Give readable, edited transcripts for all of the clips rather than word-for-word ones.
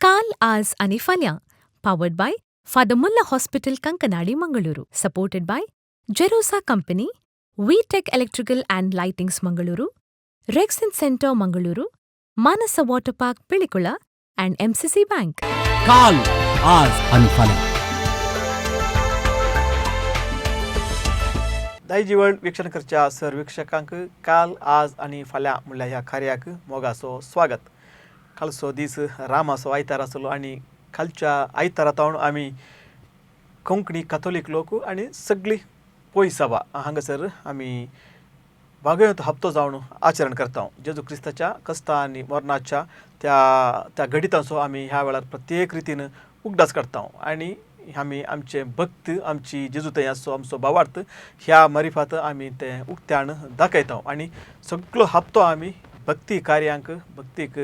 काल आज आणि फाल्यां powered by father Muller hospital Kankanady Mangaluru supported by Jerosa company V Tech electrical and lightings Mangaluru rexine centre Mangaluru Manasa water park Pilikula and MCC bank काल आज आणि फाल्यां दाई जीवन वीक्षण करच्या सर्वेक्षकांक काल आज आणि फाल्यां म्हणल्यार ह्या कार्याक मोगाचो स्वागत. कालचो दीस रामाचो आयतार आसलो आनी कालच्या आयतारातावन आमी कोंकणी कॅथोलीक लोक आनी सगळी पयस सभा हांगासर आमी वागयत हप्तो जावन आचरण करता. जेजू क्रिस्ताच्या कस्ता आनी मरणाच्या त्या घडितांचो आमी ह्या वेळार प्रत्येक रितीन उगडास करता आनी आमी आमचे भक्त आमची जेजूताई आसो आमचो भावार्थ ह्या मरिफात आमी ते उक्त्यान दाखयता आनी सगळो हप्तो आमी भक्ती कार्यांक भक्तीक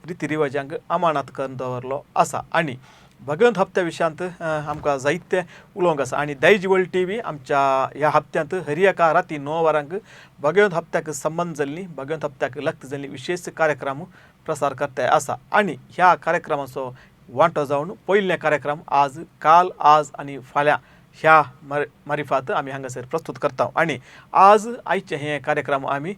रिती रिवाजांक अमानात करून दवरलो आसा. आनी भगवंत हप्त्या विशयांत आमकां जायते उलोवंक आसा आनी दाई जीवन TV आमच्या ह्या हप्त्यांत हरियाका राती 9 वरांक भगवंत हप्त्याक संबंध जाल्ली भगवंत हप्त्याक लक्त जाल्ली विशेष कार्यक्रम प्रसार करताय आसा. आनी ह्या कार्यक्रमाचो वांटो जावन पयले कार्यक्रम आज काल आज आनी फाल्यां ह्या मारिफात आमी हांगासर प्रस्तुत करता. आनी आज आयचे हे कार्यक्रम आमी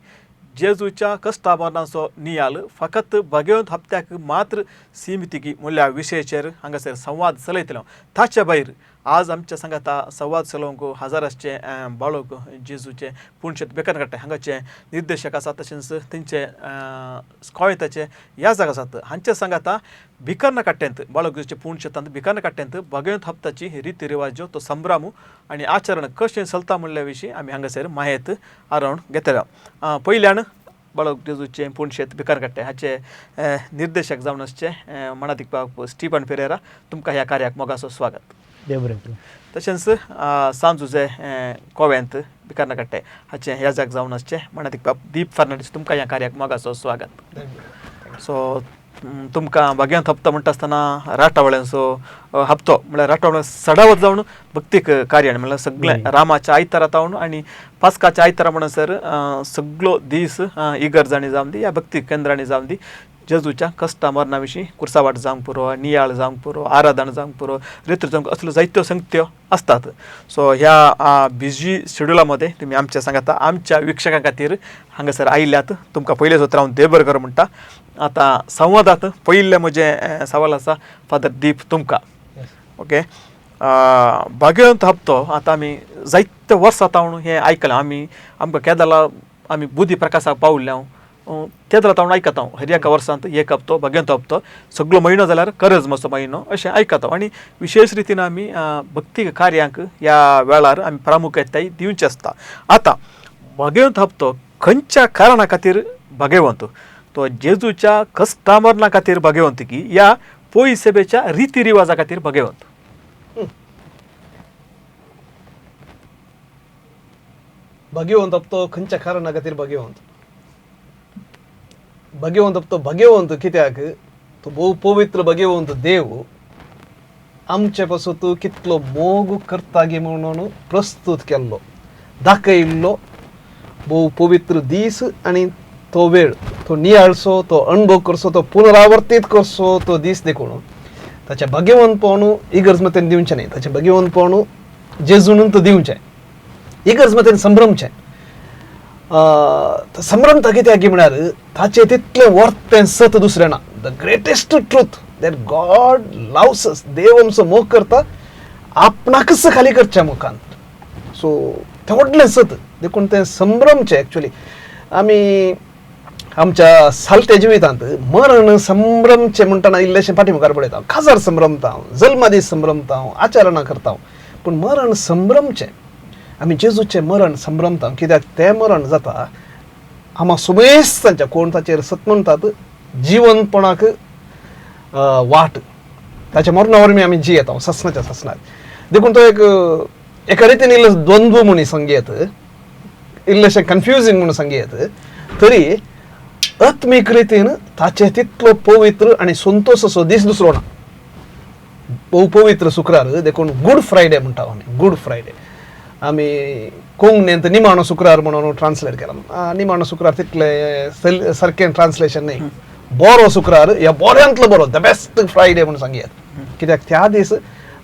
जेजूच्या कश्टा मरणाचो नियाल फकत भगवंत हप्त्याक मात्र सीमितीकी म्हणल्या विशयाचेर हांगासर संवाद चलयतलो. ताचे भायर आज आमच्या सांगाता संवाद चलोवंक हजारांचे बाळक जेजूचे पुणशेत बेकन काडटाय हांगाचे निर्देशक आसात तशेंच तेंचे स्कॉयताचे याजक आसात. हांचे सांगाता भिकर्ण काट्ट्यांत बाळक जेजूचे पुणशेतांत भिकर्ण काट्ट्यांत भगवंत हप्त्याची रिती रिवाज्यो तो संभ्रम आनी आचरण कशें चलता म्हणल्या विशीं आमी हांगासर माहिती आरोवन घेतल्या. पयल्यान बाळक जेजूचे पुणशेत भिकार काट्टे हाचे निर्देशक जावन आसचे मनातीक बाब स्टीफन पेरेरा तुमकां ह्या कार्याक मोगाचो स्वागत. तशेंच सांजुजे कोव्यांत भिकार काट्टे हाचे याजक जावन आसचे मनातीक बाब दीप फर्नांडीस तुमकां ह्या कार्याक मोगाचो स्वागत. सो तुमकां भगवंत हप्तो म्हणटा आसतना राटावळ्यांचो हप्तो म्हळ्यार राटावळ्या सडावत जावन भक्तीक कार्यान म्हळ्यार सगळे रामाच्या आयतारातावन आनी पास्काच्या आयतारा म्हणसर सगळो दीस इगर्जांनी जावन दी ह्या भक्ती केंद्रांनी जावन दी जेजूच्या कश्टा मरणा विशीं कुर्सावाट जावंक पुरो नियाळ जावंक पुरो आराधना जावंक पुरो रिती जावंक असल्यो जायत्यो संगत्यो असतात. सो ह्या बिजी शेड्युला मध्ये तुमी आमच्या सांगाता आमच्या वीक्षकां खातीर हांगासर आयल्यात तुमकां पयले सुत्र हांव देव बरें करूं म्हणटा. आतां संवादांत पयले म्हजे सवाल आसा फादर दीप तुमकां. ओके भगवंत हप्तो आतां आमी जायते वर्सां तावन हें आयकलां आमकां केदारला आमी बुधी प्रकाशाक पावुल्ल्या तेदला तावन आयकता हरियाका वर्सांत एक हप्तो भगवंत हप्तो सगळो म्हयनो जाल्यार करज मातसो म्हयनो अशें आयकता आनी विशेश रितीन आमी भक्ती कार्यांक ह्या वेळार आमी प्रामुख्यताय दिवची आसता. आतां भगवंत हप्तो खंयच्या कारणा खातीर भगवंत तो जेजूच्या कश्टा मरणा खातीर भगवंतकी या पोय सेवेच्या रिती रिवाजा खातीर भगवंत. भगवंत हप्तो खंयच्या कारणा खातीर भगवंत हप्तो भगवंत कित्याक तो भोव पवित्र भगवंत देव आमचे पासून तूं कितलो मोग करता गे म्हणून प्रस्तुत केल्लो दाखयल्लो भोव पवित्र दीस आनी तो वेळ तो नियाळसो तो अणभव करचो तो पुनरावर्तीत करचो तो दीस देखून ताचें भगवंतपण इगर्ज मतेन दिवचें न्ही ताचें भगवंतपण जेजून तो दिवचें इगर्ज मतेन संभ्रमचें. संभ्रमता कित्याक की म्हळ्यार ताचें तितलें वर्थ तें सत दुसरें ना. The greatest truth that God loves us देव आमचो मोग करता आपणाकच खाली करच्या मुखान. सो तें व्हडलें सत देखून तें संभ्रमचें. एक्चुअली आमी आमच्या सालत्या जिवितांत मरण संभ्रमचें म्हणटना इल्लेशें फाटीमुखार पळयता. काजार संभ्रमता हांव जल्मा दीस संभ्रमता हांव आचरणां करता हांव पूण मरण संभ्रमचें आमी जेजूचें मरण संभ्रमता कित्याक तें मरण जाता आमा सुमेस्तांच्या कोण ताचेर सत म्हणटात जिवनपणाक वाट ताच्या मरणा वरवीं आमी जियेता ससनाच्या ससनात. देखून तो एका रितीन इल्लो द्वंद्व म्हणून संगीत इल्लेशें कन्फ्युजींग म्हणून संगीत तरी आत्मीक रितीन ताचे तितलो पवित्र आनी संतोश असो दीस दुसरो ना. भोव पवित्र शुक्रार देखून गूड फ्रायडे म्हणटा आमी गूड फ्रायडे आमी कोंकणींत निमाणो शुक्रार म्हणून ट्रान्सलेट केला. निमाणो शुक्रार तितले सारकें ट्रान्सलेशन न्ही बरो शुक्रार या बऱ्यांतलो बरो द बेस्ट फ्रायडे म्हणून सांगयात कित्याक त्या दीस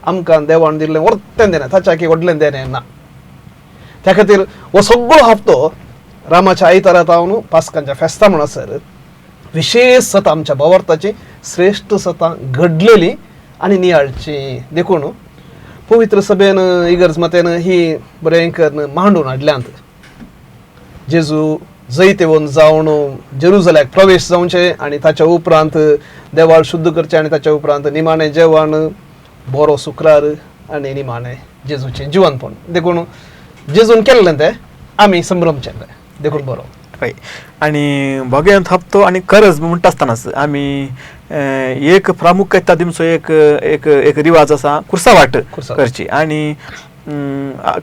आमकां देवान दिल्लें वर्तें देणें ताच्या की व्हडलें देणें ना त्या खातीर हो सगळो हप्तो रामाच्या आयतारांत पास्कांच्या फेस्ता म्हणसर विशेष सतां आमच्या भवार्थाची श्रेष्ठ सतां घडलेली आनी नियाळची देखून पवित्र सभेन इगर्ज मतेन ही बरें मांडून हाडल्यांत जेजू जैत येवन जावन जेरुसलेमाक प्रवेश जावचे आनी ताच्या उपरांत देवाळ शुद्ध करचे आनी ताच्या उपरांत निमाणें जेवण बरो शुक्रार आनी निमाणें जेजूचें जिवनपण देखून जेजून केल्लें तें आमी संभ्रमचे देखून बरो हय आनी भोग्यांत हप्तो आनी करज म्हणटा आसतनाच आमी एक प्रामुख्यता दिवचो एक एक एक रिवाज आसा कुर्सावाट करची आनी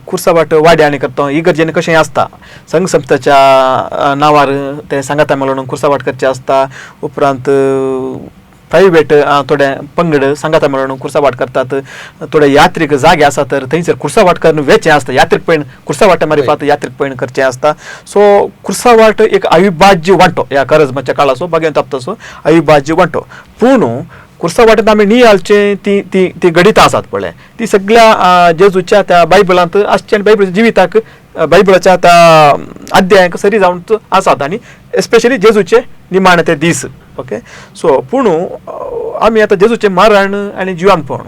कुर्सावाट वाड्यांनी करता इगर्जेनी कशें आसता संघ संस्थेच्या नांवार ते सांगाता मेळोन कुर्सावाट करचें आसता उपरांत प्रायवेट थोडे पंगड सांगाता मेळोन कुर्सावाट करतात थोडे यात्रीक जागे आसा तर थंयसर कुर्सावाट करून वेचें आसता यात्रीक पैण कुर्सावाटा मार्फत यात्रीक पैण करचें आसता सो कुर्सावाट एक अविभाज्य वांटो ह्या करजमाच्या काळाचो भोग्यांत हप्ताचो अविभाज्य वांटो पूण कुर्सावाटांत आमी नियाळचे ती ती ती गणितां आसात पळय ती सगळ्या जेजूच्या त्या बायबलांत आसची आनी बायबलाच्या जिविताक बायबलाच्या त्या अध्यायांक सरी जावन आसात आनी एस्पेशली जेजूचे निमाणे ते दीस ओके सो पूण आमी आतां जेजूचें मरण आनी जिवनपण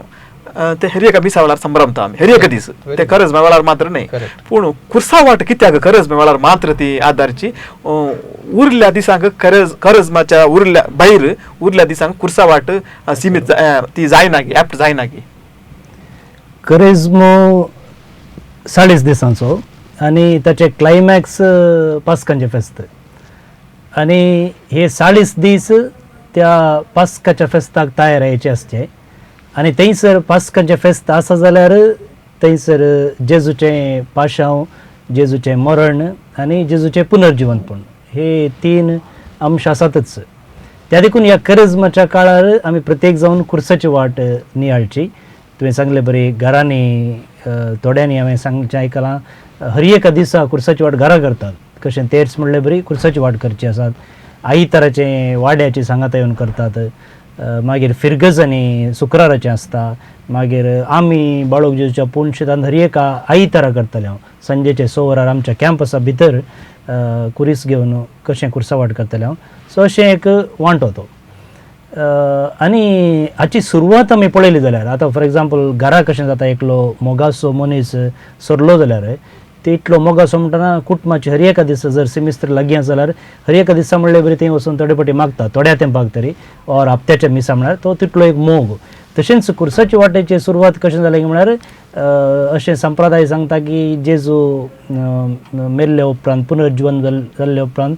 ते हेर एका दिसा वेळार संभ्रमता आमी हेर एका दीस ते करजमा वेळार मात्र न्ही पूण कुर्सावाट कित्याक करजमा वेळार मात्र ती आदारची उरल्या दिसांक करजमाच्या उरल्या भायर उरल्या दिसांक कुर्सावाट सीमित ती जायना गी एप्ट जायना गी करेजमो 40 दिसांचो आनी ताचे क्लायमॅक्स पास्कांचे फेस्त आनी हे 40 दीस त्या पास्काच्या फेस्ताक तयार रावचे आसचे आनी थंयसर पास्कांचे फेस्त आसा जाल्यार थंयसर जेजूचें पाशांव जेजूचें मरण आनी जेजूचें पुनर्जिवनपण हे 3 अंश आसातच त्या देखून ह्या करेजमाच्या काळार आमी प्रत्येक जावन कुर्साची वाट नियाळची तुवें सांगलें बरी घरांनी थोड्यांनी हांवें सांगचें आयकलां हर एका दिसा कुर्साची वाट घरा करतात कशें तेर्स म्हणलें बरी कुर्साची वाट करची आसात आयताराचें वाड्याची सांगाता येवन करतात मागीर फिरगजांनी शुक्राराचें आसता मागीर आमी बाळोक जेजूच्या पुणशेतान हर एका आयतारा करतले हांव संजेचे 6 वरार आमच्या कॅम्पसा भितर कुरीस घेवन कशें कुर्सावाट करतले हांव सो अशें एक वांटो तो आनी हाची सुरवात आमी पळयली जाल्यार आतां फॉर एग्जाम्पल घरा कशें जाता एकलो मोगासो मनीस सरलो जाल्यार ते इतलो मोगासो म्हणटना कुटुंबाची हर एका दिसा जर सेमिस्टर लागीं आसा जाल्यार हर एका दिसा म्हणलें बरी थंय वचून थोडे फावटी मागता थोड्या तेंपाक तरी ऑर हप्त्याच्या मिसा म्हळ्यार तो तितलो एक मोग तशेंच कुर्साची वाटेची सुरवात कशें जालें म्हळ्यार अशें संप्रदाय सांगता की जेजू मेल्ले उपरांत पुनर्जीवन जाल्ले उपरांत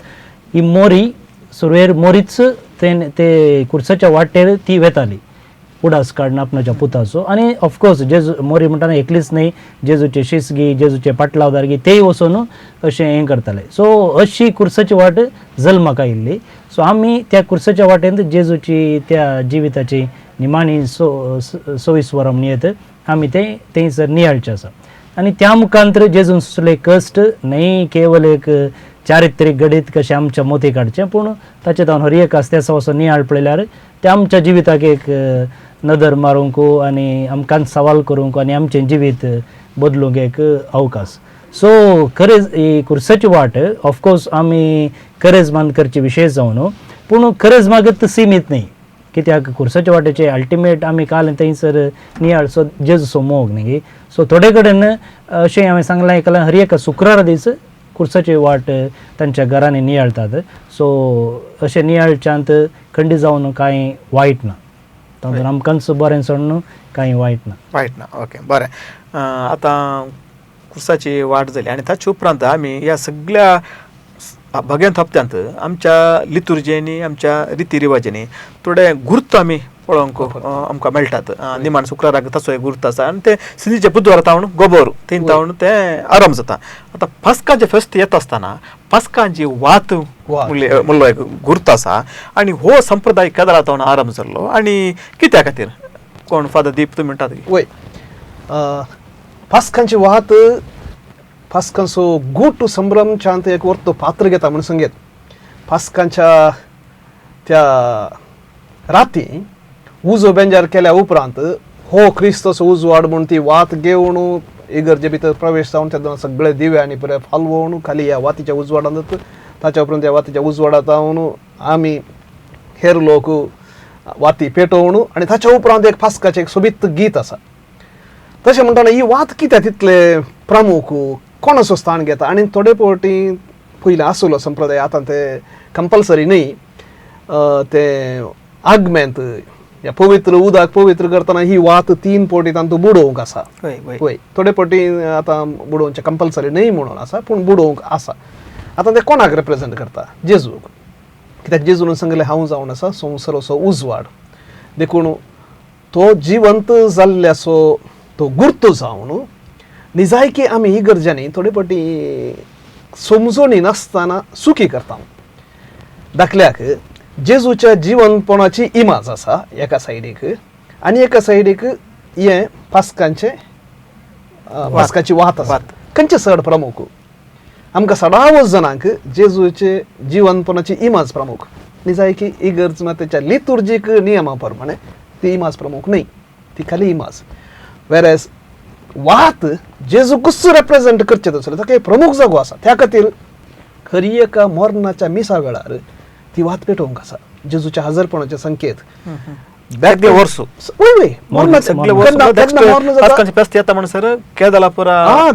ही मोरी सुरवेर मोरीच ते कुर्साच्या वाटेर ती वेताली उडास काडून आपणाच्या पुताचो आनी ऑफकोर्स जेजू मोरी म्हणटाना एकलीच न्ही जेजूचे शिसगी जेजूचे पाटलावदारगी तेय वचून अशें हें करताले सो अशी कुर्साची वाट जल्माक आयिल्ली सो आमी त्या कुर्साच्या वाटेंत जेजूची त्या जिविताची निमाणी 26 वरां म्हणयत आमी तें थंयसर नियाळचें आसा आनी त्या मुखांतर जेजून सुचले कश्ट न्ही केवल एक चारित्रीक गणित कशें आमच्या मोती काडचें पूण ताचें जावन हर एक आसता असो असो नियाळ पळयल्यार ते आमच्या जिविताक एक नदर मारूंक आनी आमकां सवाल करूंक आनी आमचें जिवीत बदलूंक एक अवकाश सो खरेंच ही कुर्साची वाट ऑफकोर्स आमी करेजमान करची विशेश जावन पूण करेजमागत सीमीत न्ही कित्याक कुर्साच्या वाटेचे अल्टिमेट आमी काल थंयसर नियाळ सो जेजूचो मोग न्ही सो थोडे कडेन अशें हांवें सांगलां आयकलां हर एका शुक्रारा दीस कुर्साची वाट तांच्या घरांनी नियाळतात सो अशें नियाळच्यांत खंडी जावन कांय वायट ना तातूंत आमकांच बरें सोडून कांय वायट ना ओके बरें आतां कुर्साची वाट जाली आनी ताचे उपरांत आमी ह्या सगळ्या भोग्यांत हप्त्यांत आमच्या लितुर्जेनी आमच्या रिती रिवाजांनी थोडे गुर्त आमी पळोवंक आमकां मेळटात निमाण शुक्राराक तसो एक गुर्त आसा आनी ते सिंधीचे बुधवार तावन गोबोर थंय तावन ते आराम जाता आतां पास्कांचे फेस्त येता आसतना पास्कांची वात म्हणलो एक गुर्त आसा आनी हो संप्रदाय केदारा तावन आराम जाल्लो आनी कित्या खातीर कोण फादर दीप तुमी म्हणटात वय पास्कांची वात पास्कांचो गूट संभ्रम शांत एक वर्तो पात्र घेता म्हणून सांगेत पास्कांच्या त्या राती उजो बेंजार केल्या उपरांत हो क्रिस्तस उजवाड म्हणून ती वात घेवन इगर्जे भितर प्रवेश जावन तेन्ना सगळे दिवे आनी बरे फालवून खाली ह्या वातीच्या उजवाडांत ताच्या उपरांत ह्या वातीच्या उजवाडांत जावन आमी हेर लोक वाती पेटोवन आनी ताच्या उपरांत एक फास्काचें एक सोबीत गीत आसा. तशें म्हणटाना ही वात कित्याक तितले प्रमुख कोणाचो स्थान घेता आनी थोडे फावटी पयलीं आसलो संप्रदाय आतां ते कंपल्सरी न्ही ते आगमेंत या पवित्र उदक पवित्र करतना ही वात 3 फावटी तांतूं बुडोवंक आसा. पळय थोडे फावटी आतां बुडोवचें कंपल्सरी न्ही म्हणून आसा पूण बुडोवंक आसा. आतां ते कोणाक रिप्रेझेंट करता? जेजूक. कित्याक जेजून सांगलें हांव जावन आसा संवसाराचो उजवाड. देखून तो जिवंत जाल्ल्याचो तो गुर्त जावन निजायकी आमी इगर्जांनी थोडे फावटी समजोनी नासतना चुकी करता. दाखल्याक जेजूच्या जिवंतपणाची इमाज आसा एका सायडीक आनी एका सायडीक हे पास्काची वात आसा. खंयचे चड प्रमुख? आमकां 16 जाणांक जेजूचे जिवंतपणाची इमाज प्रमुख. निजायकी इगर्ज मातेच्या लितुर्जीक नियमा प्रमाणे ती इमाज प्रमुख न्ही, ती खाली इमाज. वेरेज वात जेजू कसो रिप्रेझेंट करचें आसलें ताका एक प्रमुख जागो आसा. त्या खातीर खरी एका मरणाच्या मिसा वेळार ती वात पेटोवंक आसा. जेजूच्या हजरपणाचे संकेत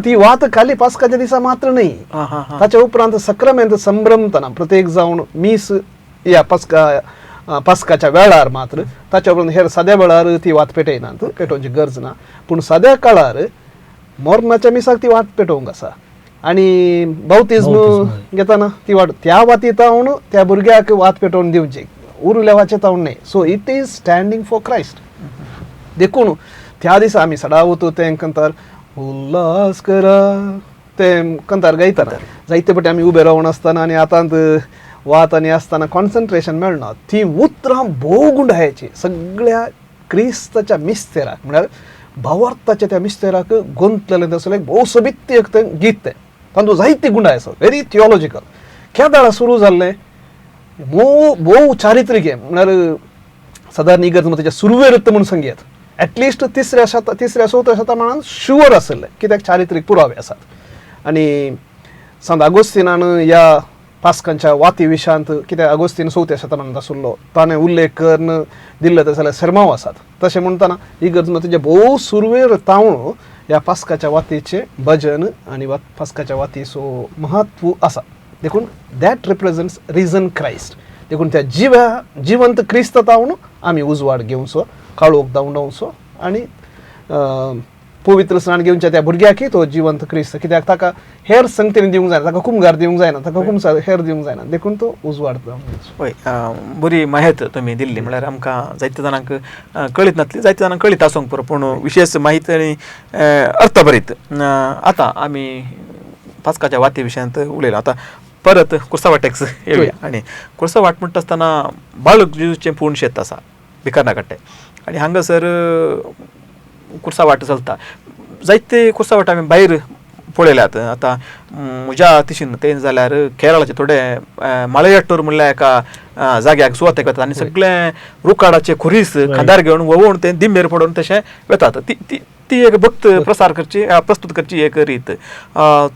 ती वात खाली पास्काच्या दिसा मात्र न्ही, ताच्या उपरांत सक्रामेंत संभ्रमतना प्रत्येक जावन मीस या पास्काच्या वेळार मात्र ताच्या उपरांत हेर सद्या वेळार ती वात पेटयनात, पेटोवची गरज ना. पूण सद्या काळार मरणाच्या मिसाक ती वात पेटोवंक आसा. आनी बावतिज्म घेताना ती वाट त्या वाती तावन त्या भुरग्याक वात पेटोवन दिवची, उरल्या वाचे तावन न्ही. So it is standing for Christ. देखून त्या दिसा आमी सडा वतो तें कंतार उल्हास करा तें कंतार गायतात. जायते फावटी आमी उबे रावन आसतना आनी आतांत वात आनी आसतना कॉन्सन्ट्रेशन मेळना. ती उतरां भोव गुंडाळ्याची सगळ्या क्रिस्ताच्या मिस्तेराक म्हळ्यार भावार्थाच्या त्या मिस्तेराक गुंतलेलें आसलें भोव सोबीत एक तें गीत. तें तातूंत जायती गुंडाय आसा, व्हेरी थियोलॉजिकल. त्या दाळा सुरू जाल्लें भोव चारित्रीक हें म्हळ्यार सादारण इगर्ज मताच्या सुरवेरत म्हूण संगीत एटलिस्ट 3ऱ्या-4थ्या शतमानांत शुअर आसलें कित्याक चारित्रीक पुरावे आसात. आनी संत आगोस्तिनान ह्या पास्कांच्या वाती विशांत कित्याक आगोस्तीन 4थ्या शतमानांत आसलो ताणें उल्लेख करून दिल्ले ते जाल्यार सर्मांव आसात. तशें म्हणटाना इगर्ज मताचे भोव सुरवेर तावणो ह्या पास्काच्या वातीचें भजन आनी पास्काच्या वातीचो महत्व आसा. देखून दॅट रिप्रेझेंट्स रिजन क्रायस्ट. देखून त्या जिवंत क्रिस्त तावन आमी उजवाड घेवचो, काळोख धांवडावचो आनी पवित्र स्नान घेवच्या त्या भुरग्याकय तो जिवंत क्रिस्त. कित्याक ताका हेर संगतीन दिवंक जायना, ताका कुमगार दिवंक जायना, ताका हेर दिवंक जायना. देखून तो उजवाड जावन. हय, बरी माहिती तुमी दिल्ली. म्हळ्यार आमकां जायत्या जाणांक कळीत नासली, जायत्या जाणांक कळीत आसूंक पुरो, पूण विशेश माहिती आनी अर्थभरीत. आतां आमी पास्काच्या वाती विशयांत उलयला. आतां परत कुर्सावाट्याक येवया. आनी कुर्सावाट म्हणटा आसतना बाळक जेजूचें पूर्ण शेत आसा भिकारणा कट्टे आनी हांगासर कुर्सावाट चलता. जायते कुर्सावाट आमी भायर पळयल्यात. आतां म्हज्या दिशेन तें जाल्यार केरळाचे थोडे माळयाट्टूर म्हणल्या एका जाग्याक सुवातेक वतात आनी सगळे रुखाडाचे खुरीस खांदार घेवन वळोवन तें दिमेर पडोवन तशें वतात. ती एक भक्त प्रसार करची, प्रस्तूत करची एक रीत.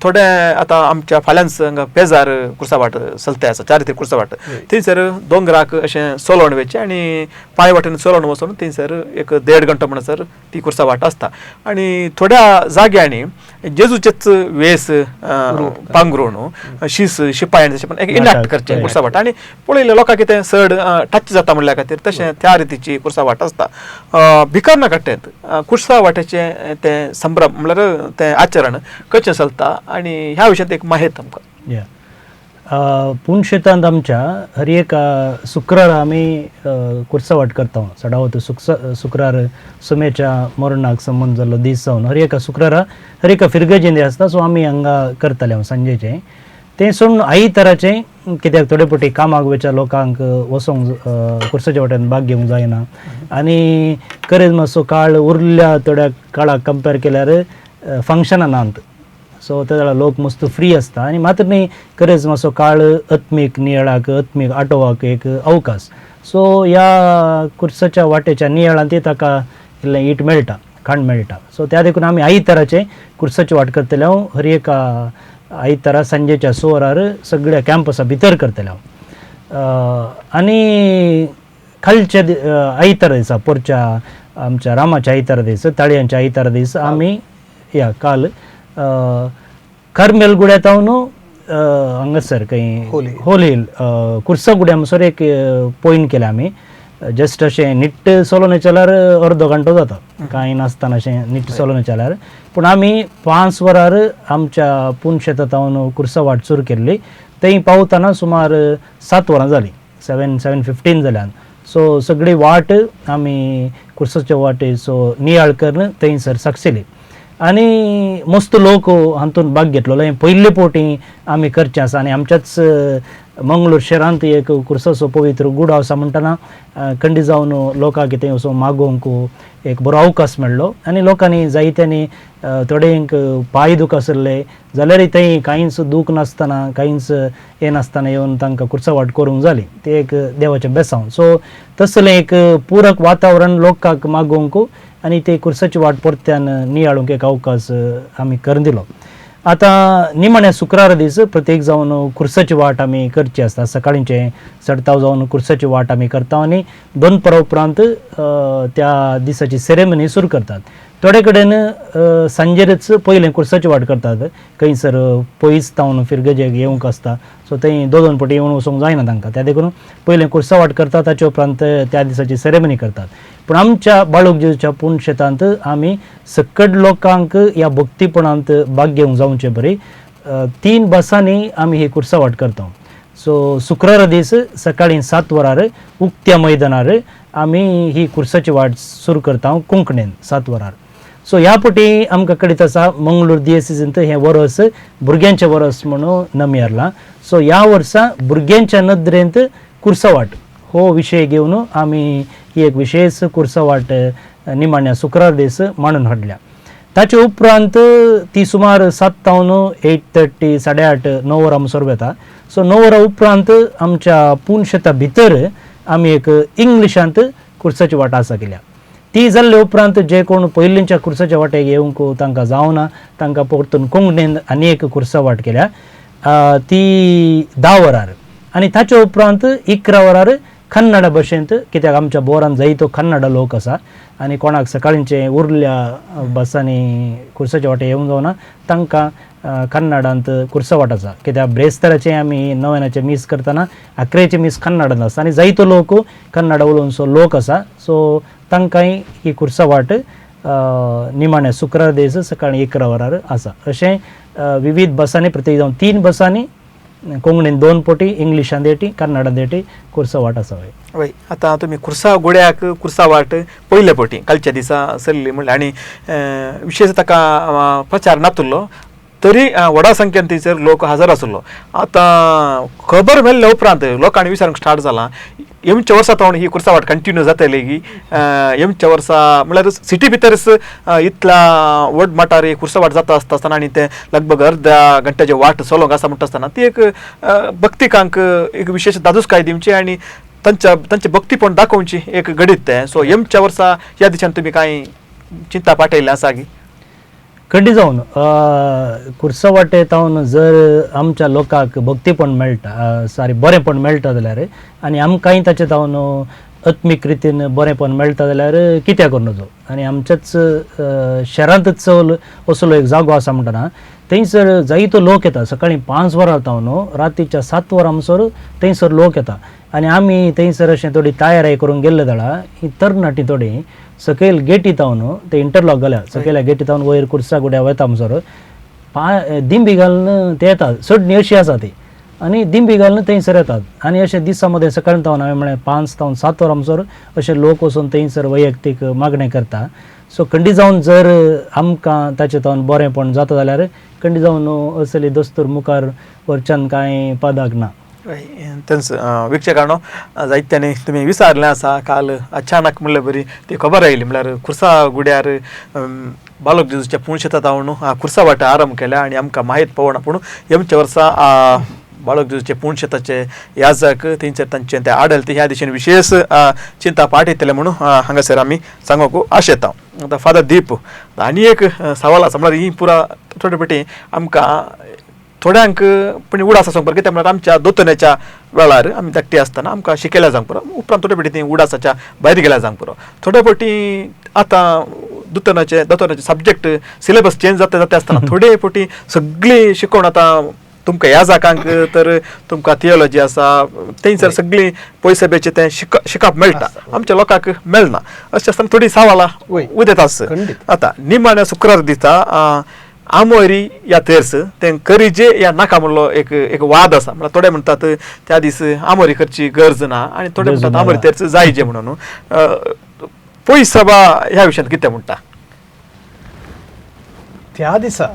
थोडे आतां आमच्या फाल्यांच हांगा पेजार कुर्सावाट चलते आसा, चारित्रीक कुर्सावाट. थंयसर दोंगराक अशें चलोवन वयचें आनी पांय वाटेन चलोवन वचून थंयसर एक 1.5 घंटो म्हणसर ती कुर्सावाट आसता. आनी थोड्या जाग्यांनी जेजूचेच वेस पांघरून शीस शिपायान तशें पण एक इनाक्ट करचें कुर्सावाट. आनी पळयलें लोकांक कितें चड टच जाता म्हणल्या खातीर तशें त्या रितीची कुर्सावाट आसता. भिकारणा कट्ट्यांत कुर्सावाट्याचें तें संभ्रम म्हळ्यार तें आचरण कशें चलता आनी ह्या विशयांत एक माहिती आमकां. पूण शेतांत आमच्या हर एक शुक्रार आमी कुर्सावाट करता. सडावत शुक्रार सुमेच्या मरणाक संबंद जाल्लो दीस जावन हर एका शुक्रारा हर एका फिरगेचें आसता. सो आमी हांगा करताले हांव सांजेचें तें सोडून आयताराचें. कित्याक थोडे फावटी कामाक वयच्या लोकांक वचोंक कुर्साच्या वाट्यान भाग घेवंक जायना आनी खरेंच मातसो काळ उरल्या थोड्या काळाक कंपेर केल्यार फंक्शनां नात. सो त्या वेळा लोक मस्त फ्री असता आणि मात्र न्ही खरेंच मातसो काळ अत्मीक नियाळाक अत्मीक आटोवपाक एक अवकाश. सो ह्या कुर्साच्या वाटेच्या नियाळान ती ताका इल्लें ईट मेळटा, खाण मेळटा. सो त्या देखून आमी आयताराचे कुर्साची वाट करतले हांव हर एक आयतारा सांजेच्या 6 वरार सगळ्या कॅम्पसा भितर करतले हांव. आनी खालच्या आयतारा दिसा परच्या आमच्या रामाच्या आयतारा दीस ताळयांच्या आयतारा दीस आमी या काल कार्मेल गुड्यांत हांगासर खंय होल हिल कुर्सा गुड्या म्हणसर एक पॉयंट केलें आमी. जस्ट अशें नीट चलोवन चल्यार अर्दो घंटो जाता, कांय नासतना अशें नीट चलोवन चल्यार. पूण आमी 5 वरार आमच्या पूण शेतांत कुर्सा वाट सुरू केल्ली. थंय पावतना सुमार 7 वरां जालीं, 7:15 जाल्यान. सो सगळी वाट आमी कुर्साच्या वाटे सो नियाळ करून थंयसर सागशिल्ली आनी मस्त लोक हातूंत भाग घेतलो. पयले फावटी आमी करचें आसा आनी आमच्याच मंगळूर शहरांत एक कुर्साचो पवित्र गूड आसा म्हणटना खंडी जावन लोकांक कितें असो मागोवंक एक बरो अवकाश मेळ्ळो. आनी लोकांनी जायत्यांनी थोड्यांक पांय दूख आसले जाल्यार थंय कांयच दूख नासतना कांयच हें नासतना येवन तांकां कुर्सा वाट करूंक जाली. तें एक देवाचें बेसांव. सो तसलें एक पूरक वातावरण लोकांक मागोवंक आनी ते कुर्साची वाट परत्यान नियाळूंक एक अवकाश आमी करून दिलो. आतां निमाण्या शुक्रारा दीस प्रत्येक जावन कुर्साची वाट आमी करची आसता. सकाळींचे चडताव जावन कुर्साची वाट आमी करता आनी दनपरा उपरांत त्या दिसाची सेरेमनी सुरू करतात. थोडे कडेन सांजेरच पयलें कुर्साची वाट करतात, खंयसर पयस तावन फिरगजेक येवंक आसता. सो थंय दोन फावटी येवन वचोंक जायना तांकां. त्या देखून पयलें कुर्सा वाट करतात, ताचे उपरांत त्या दिसाची सेरेमनी करतात. पूण आमच्या बाळूक जेजूच्या पूण शेतांत आमी सकट लोकांक ह्या भक्तीपणांत भाग घेवंक जावचे बरी 3 बसांनी आमी ही कुर्सा वाट करता. सो शुक्रारा दीस सकाळीं 7 वरार उक्त्या मैदानार आमी ही कुर्साची वाट सुरू करता कोंकणीन 7 वरार. सो ह्या फावटी आमकां कळीत आसा मंगळूर दियेसीसांत हें वर्स भुरग्यांचें वर्स म्हणून नमियारलां. सो ह्या वर्सा भुरग्यांच्या नदरेंत कुर्सा वाट हो विशय घेवन आमी ही एक विशेष कुर्सा वाट निमाण्या शुक्रार दीस मांडून हाडल्या. ताचे उपरांत ती सुमार 7 तावन 8:30 8:30 9 वरां म्हणसर वता. सो 9 वरां उपरांत आमच्या पूण शेता भितर आमी एक इंग्लिशांत कुर्साची वाट आसा केल्या. ती जाल्ले उपरांत जे कोण पयलींच्या कुर्साच्या वाटेक येवंक तांकां जावना तांकां परतून कोंकणीन आनी एक कुर्सा वाट केल्या ती 10 वरार. आनी ताचे उपरांत 11 वरार कन्नडा भाशेंत, कित्याक आमच्या बोरान जायतो कन्नडा लोक आसा आनी कोणाक सकाळींचे उरल्या बसांनी कुर्साच्या वाटे येवंक जावना तांकां कन्नडांत कुर्सा वाट आसा. कित्याक ब्रेस्ताराचें आमी नव्यानाचें मीस करतना 11चें मीस कन्नडांत आसता आनी जायतो लोक कन्नडा उलोवनचो लोक आसा. सो तांकांय ही कुर्सा वाट निमाण्या शुक्रार दीस सकाळीं 11 वरार आसा. अशें विविध बसांनी प्रत्येक जावन 3 बसांनी कोंकणीन 2 फावटी इंग्लिशांत देटी कन्नडांत देटी कुर्सा वाट आसा. वय आतां तुमी कुर्सा गुड्याक कुर्सा वाट पयले फावटी कालच्या दिसा सरली म्हणलें आनी विशेश ताका प्रचार नातुरलो तरी व्हडा संख्येन थंयसर लोक हजर आसलो. आतां खबर मेळ्ळे उपरांत लोकांनी विचारूंक स्टार्ट जालां येवच्या वर्सा तावन ही कुर्सा वाट कंटिन्यू जातली की येवच्या वर्सा म्हळ्यार सिटी भितरच इतला व्हड मटार ही कुर्सा वाट जाता आसतना आनी ते लगभग अर्ध्या घंट्याचे वाट चलोवंक आसा म्हणटा आसतना ती एक भक्तिकांक एक विशेष दादूसकाय दिवची आनी तांचे भक्तीपण दाखोवची एक घडीत तें. सो येवच्या वर्सा ह्या दिशान तुमी कांय चिंता पाठयल्लें आसा की खंडी जावन कुर्सा वाटे तावन जर आमच्या लोकांक भक्तीपण मेळटा बरेंपण मेळटा जाल्यार आनी आमकांय ताचे तावन आत्मीक रितीन बरेंपण मेळटा जाल्यार कित्याक नजो. आनी आमच्याच शहरांतच चल असलो एक जागो आसा म्हणटना थंयसर जायतो लोक येता. सकाळीं 5 वरां तावन रातीच्या 7 वरां म्हणसर थंयसर लोक येता आनी आमी थंयसर अशें थोडी तयारी करून गेल्ले जाल्यार ही तरणाटी थोडी सकयल गेटी तावन ते इंटरलॉक घाल्या सकयल्या गेटी तावन वयर कुर्सा गुड्या वता म्हणसर दिंबी घालून ते येतात. चडणी अशी आसा ती आनी दिंबी घालून थंयसर येतात आनी अशें दिसा मदें सकाळीं तावन हांवें म्हळें 5 तावन 7 वरां म्हणसर अशे लोक वचून थंयसर वैयक्तीक मागणें करता. सो खंडी जावन जर आमकां ताचे तावन बरेंपण जाता जाल्यार खंडी जावन असली दस्तूर मुखार वरच्यान कांय पदाक ना. तेंच विक्षकानो जायत्यांनी तुमी विचारलें आसा काल अचानक म्हणल्यार बरी ती खबर आयली म्हळ्यार कुर्सा गुड्यार बालक जेजूच्या पुणशेतात हांव खुर्सा वाटा आरंभ केल्या आनी आमकां माहीत पडना पूण येमच्या वर्सा बाळक जेजूचे पुणशेताचे याजक थंयसर तांचे ते आडलते ह्या दिशेन विशेष चिंता पाठयतले म्हणून हांगासर आमी सांगूंक आशेता. आतां फादर दीप आनी एक सवाल आसा म्हळ्यार ही पुरा थोडे पेटी आमकां थोड्यांक पण उडास आसूंक पुरो कित्याक म्हळ्यार आमच्या दोतोनाच्या वेळार आमी धाकटी आसतना आमकां शिकयल्या जावंक पुरो उपरांत थोडे पेटी ती उडासाच्या भायर गेल्या जावंक पुरो थोडे फावटी आतां दोतोनाचे सब्जेक्ट सिलेबस चेंज जाता जाता आसतना थोडे फावटी सगळी शिकवण आतां तुमकां ह्या जागांक तर तुमकां थियोलॉजी आसा थंयसर सगळी पयसब्याचे तें शिकप मेळटा आमच्या लोकांक मेळना अशें आसतना थोडी सवालां उदेत आसा. आतां निमाण्या शुक्रार दिसा आमोरी या तेर्स तें करिजे या नाका म्हणलो एक वाद आसा म्हळ्यार थोडे म्हणटात त्या दीस आमोरी करची गरज ना आनी थोडे म्हणटात आमोरी तेर्स जायजे म्हणून पयस सभा ह्या विशयान कितें म्हणटा. त्या दिसा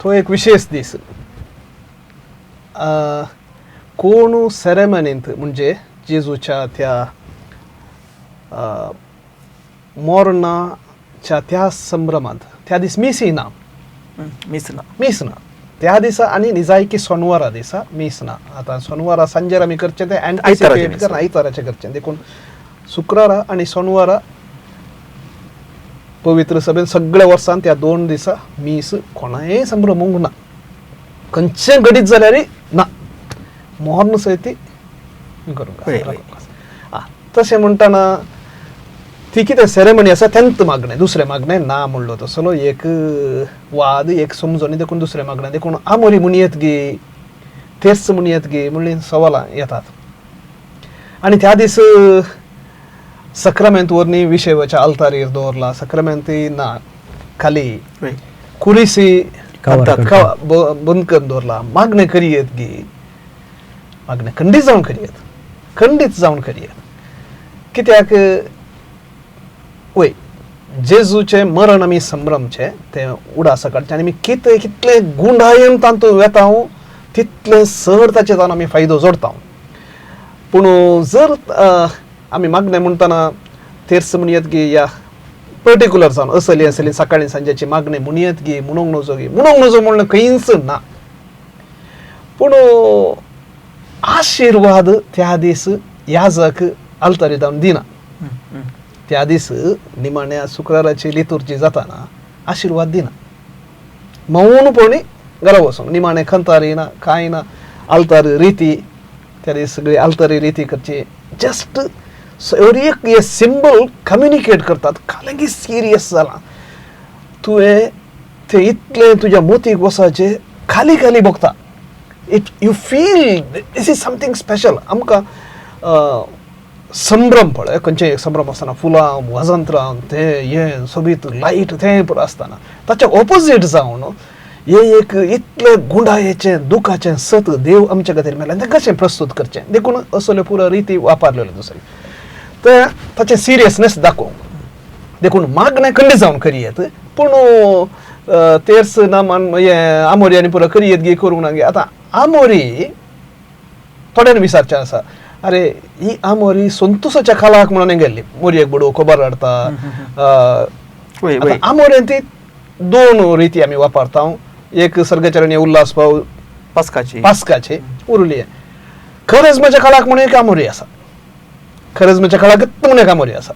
तो एक विशेष दीस कोण सेरेमनींत म्हणजे जेजूच्या त्या मोरणाच्या त्या संभ्रमांत त्या दीस मीस ना त्या दिसा आनी निजायकी सोनवारा दिसा मीस ना. आतां सोनवारा सांजेर आमी करचें तें एंटिसिपेट करना आयताराचें करचें देखून शुक्रारा आनी सोनवारा पवित्र सभेन सगळ्या वर्सान त्या 2 दिसा मीस कोणाय संभ्रमूंक ना खंयचें घडीत जाल्यार ना मोहन सयती करूंक. तशें म्हणटाना ती कितें सेरेमनी आसा तेंत मागणें दुसरें मागणें ना म्हणलो तसलो एक वाद एक समजोनी देखून दुसरें मागणें देखून आमोरी मुनियत गे तेर्स मुनियत गे म्हणली सवालां येतात. आनी त्या दीस सक्रामेंत वरनी विशेवाच्या आल्तारीर दवरला सक्रामेंती ना खाली कुरिसी बंद करून दवरला मागणें करियत गे मागणें खंडीत जावन करियत कित्याक वय जेजूचे मरण आमी संभ्रमचे ते उडासा काडचे आनी आमी कितले गुंडायेन तातूंत वेताव तितले चड ताचे जावन आमी फायदो जोडटा. पूण जर आमी मागणें म्हणटना तेर्स मुनियत गे या पर्टिक्युलर जावन असली सकाळी सांजेची मागणें मुनियत गे म्हणूंक नजो म्हणलें खंयच ना. पूण आशिर्वाद त्या दीस याजक आल्तारी जावन दिना. त्या दीस निमाण्या शुक्राराची लितुर्जी जाताना आशिर्वाद दिना मौनपणी घरा वचूंक निमाणें खंतारी ना कांय ना आल्तारी रिती त्या दीस सगळी आल्तारी रिती करची जस्ट एक हे सिंबल कम्युनिकेट करतात कालेंगी सिरियस जाला तुवें ते इतलें तुज्या मोतीक वसाचे खाली भोगता it you feel this is something special. आमकां संभ्रम पळय खंयचें एक संभ्रम आसतना फुलां वाजंत्रां तें हें सोबीत लायट तें पुरो आसतना ताच्या ऑपोजीट जावन हे एक इतलें गुंडायेचें दुखाचें सत देव आमच्या खातीर मेळ्ळें तें कशें प्रस्तूत करचें देखून असल्यो पुरो रिती वापरलेल्यो दुसरी ते ताचें सिरियसनेस दाखोवंक देखून मागणें खंडीत जावन करियत. पूण तेर्स ना हें आमोरी आनी पुरो करियत गे करूंक ना गे. आतां आमोरी थोड्यान विचारचें आसा अरे ही आमोरी संतोशाच्या खालाक म्हणून गेल्ली मोरयेक बडो खबर हाडटा आमोरेन ती 2 रिती आमी वापरता. एक सर्गचरणी उल्हास भाव पास्काची उरली खरेजमाच्या खालाक म्हणून एक आमोरी आसा खरेजमाच्या खालाक म्हणून एक आमोरी आसा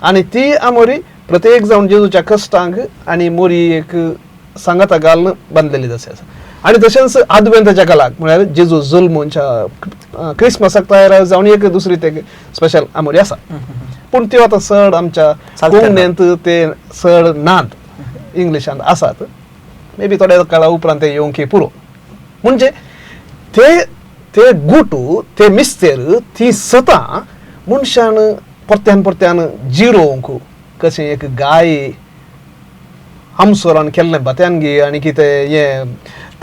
आनी ती आमोरी प्रत्येक जावन जेजूच्या कश्टांक आनी मोरी एक सांगाता घालून बांदलेली जशी आसा. आनी तशेंच आदवेंताच्या काळाक म्हळ्यार जेजू जल्मच्या क्रिसमसाक तयार जावन एक दुसरी ते स्पेशल आमोरी आसा. पूण त्यो आतां चड आमच्या कोंकणींत ते चड नात इंग्लिशांत आसात मे बी थोड्या काळा उपरांत ते येवंक पुरो म्हणजे ते गुटू ते मिस्तेर ती सतां मनशान परत्यान जिरोवंक कशें एक गाय हमसोरान केल्लें भात्यान गे आनी कितें हें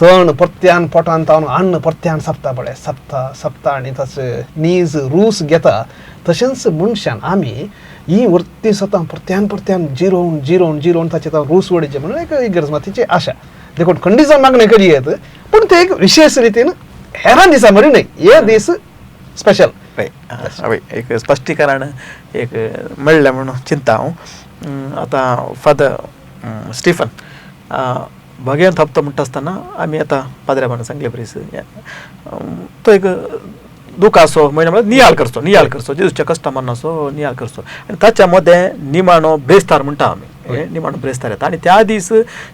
तण परत्यान पोटान तावन अन्न परत्यान सपता पळय सपता आनी ताचें नीज रूस घेता तशेंच मनशान आमी ही वर्ती सतां परत्यान जिरोवन ताचे तावन रूस वडयचे म्हणून एक इगर्जमातीची आशा देखून खंडीत जावन मागणें करियत. पूण ते एक विशेष रितीन हेरां दिसा मरी न्हय हे दीस स्पेशल. एक स्पश्टीकरण एक मेळ्ळें म्हणून चिंता हांव. आतां फादर स्टीफन भगयंत हप्ता म्हणटा आसतना आमी आतां पाद्र्यां सांगले परीस तो एक दुःख असो म्हणजे नियाळ करचो जेजूच्या कस्टमरांना असो नियाळ करचो आनी ताच्या मध्ये निमाणो ब्रेस्तार म्हणटा आमी निमाणो ब्रेस्तार येता आनी त्या दीस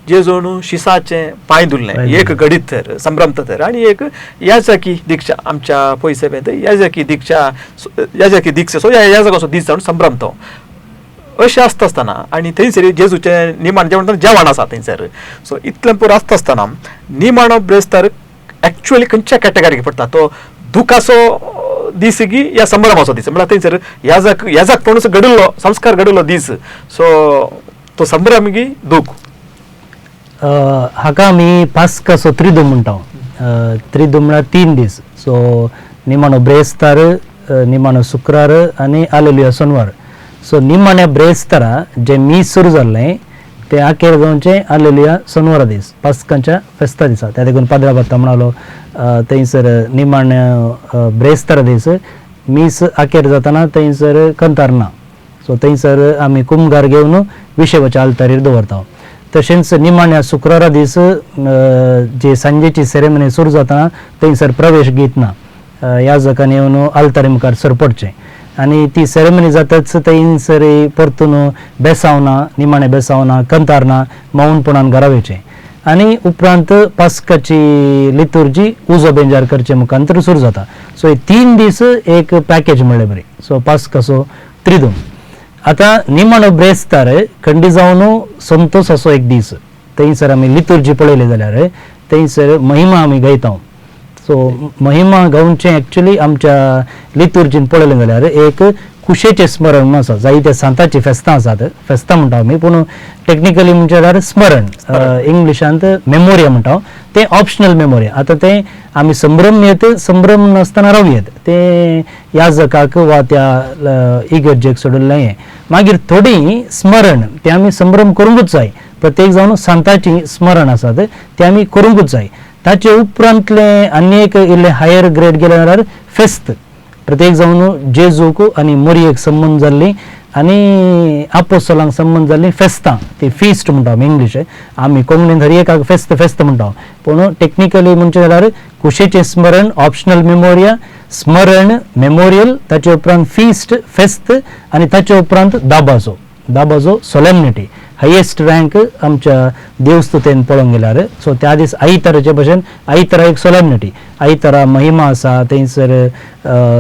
जेजून शिसाचें पांय धुल्लें एक घडीत तर संभ्रमता तर आनी एक याजकी दिक्षा आमच्या पयसे बेंत याजकी दिक्षा सो याजक असो दीस जावन संभ्रमतो अशें आसता आसतना आनी थंयसर जेजूचें निमाण जेवण आसा थंयसर सो इतलें पुरो आसता आसतना निमाणो ब्रेस्तार एक्चुअली खंयच्या कॅटेगरीक पडटा तो दुखाचो दीस की या संभ्रमाचो दीस म्हळ्यार थंयसर याजक म्हणून घडिल्लो संस्कार घडिल्लो दीस सो तो संभ्रम की दूख हाका आमी पास्काचो त्रिदूम म्हणटा त्रिदूम म्हळ्यार 3 दीस सो निमाणो ब्रेस्तार निमाणो शुक्रार आनी हालेलुया सोनवार सो निमाण्या ब्रेस्तारा जे मीस सुरू जाल्लें ते आखेर जावचें हालेलुया सोनवारा दीस पास्कांच्या फेस्ता दिसा त्या देखून पाद्रा बात्ता म्हणालो थंयसर निमाण्या ब्रेस्तारा दीस मीस आखेर जाताना थंयसर कंतार ना सो थंयसर आमी कुमगार घेवन विशेवाच्या आल्तारीर दवरता तशेंच निमाण्या शुक्रारा दीस जे सांजेची सेरेमनी सुरू जाताना थंयसर प्रवेश गीत ना याजकान येवन आल्तारी मुखार सरपडचें आनी ती सेरेमनी जाताच थंयसर परतून बेसावना निमाणें बेसावना कंतार ना मौनपणान घरा वयचें आनी उपरांत पास्काची लितुर्जी उजो बेंजार करचे मुखांतर सुरू जाता सो हे 3 दीस एक पॅकेज म्हणलें बरी सो पास्काचो त्रिदूम आतां निमाणो ब्रेस्तार खंडी जावन संतोश असो एक दीस थंयसर आमी लितुर्जी पळयले जाल्यार थंयसर महिमा आमी गायता सो महिमा गावचें एक्चुअली आमच्या लितुर्जीन पळयलें जाल्यार एक कुशेचें स्मरण म्हणून आसा जायत्या सांताची फेस्तां आसात फेस्तां म्हणटा आमी पूण टेक्निकली म्हणचे जाल्यार स्मरण इंग्लिशांत मेमोरिया म्हणटा तें ऑप्शनल मेमोरिया आतां तें आमी संभ्रम नासतना रावयेत तें याजकाक वा त्या इगर्जेक सोडिल्लें हें मागीर थोडीं स्मरण तें आमी संभ्रम करूंकूच जाय प्रत्येक जावन सांताची स्मरण आसात तें आमी करूंकूच जाय ताचे उपरांतले आनी एक इल्ले हायर ग्रेड गेले जाल्यार फेस्त प्रत्येक जावन जेजूक आनी मोरयेक संबंद जाल्ली आनी आपोस्तलांक संबंद जाल्ली फेस्तां ती फिस्ट म्हणटा आमी इंग्लीश आमी कोंकणीन हर एकाक फेस्त म्हणटा पूण टेक्निकली म्हणचे जाल्यार कुशेचें स्मरण ऑप्शनल मेमोरिया स्मरण मेमोरियल ताचे उपरांत फिस्ट फेस्त आनी ताचे उपरांत दाबाजो सोलेमनिटी हायेस्ट रँक आमच्या देवस्तुतेन पळोवंक गेल्यार सो त्या दीस आयताराचे भशेन आयतारा एक सोलेमनिटी आयतारा महिमा आसा थंयसर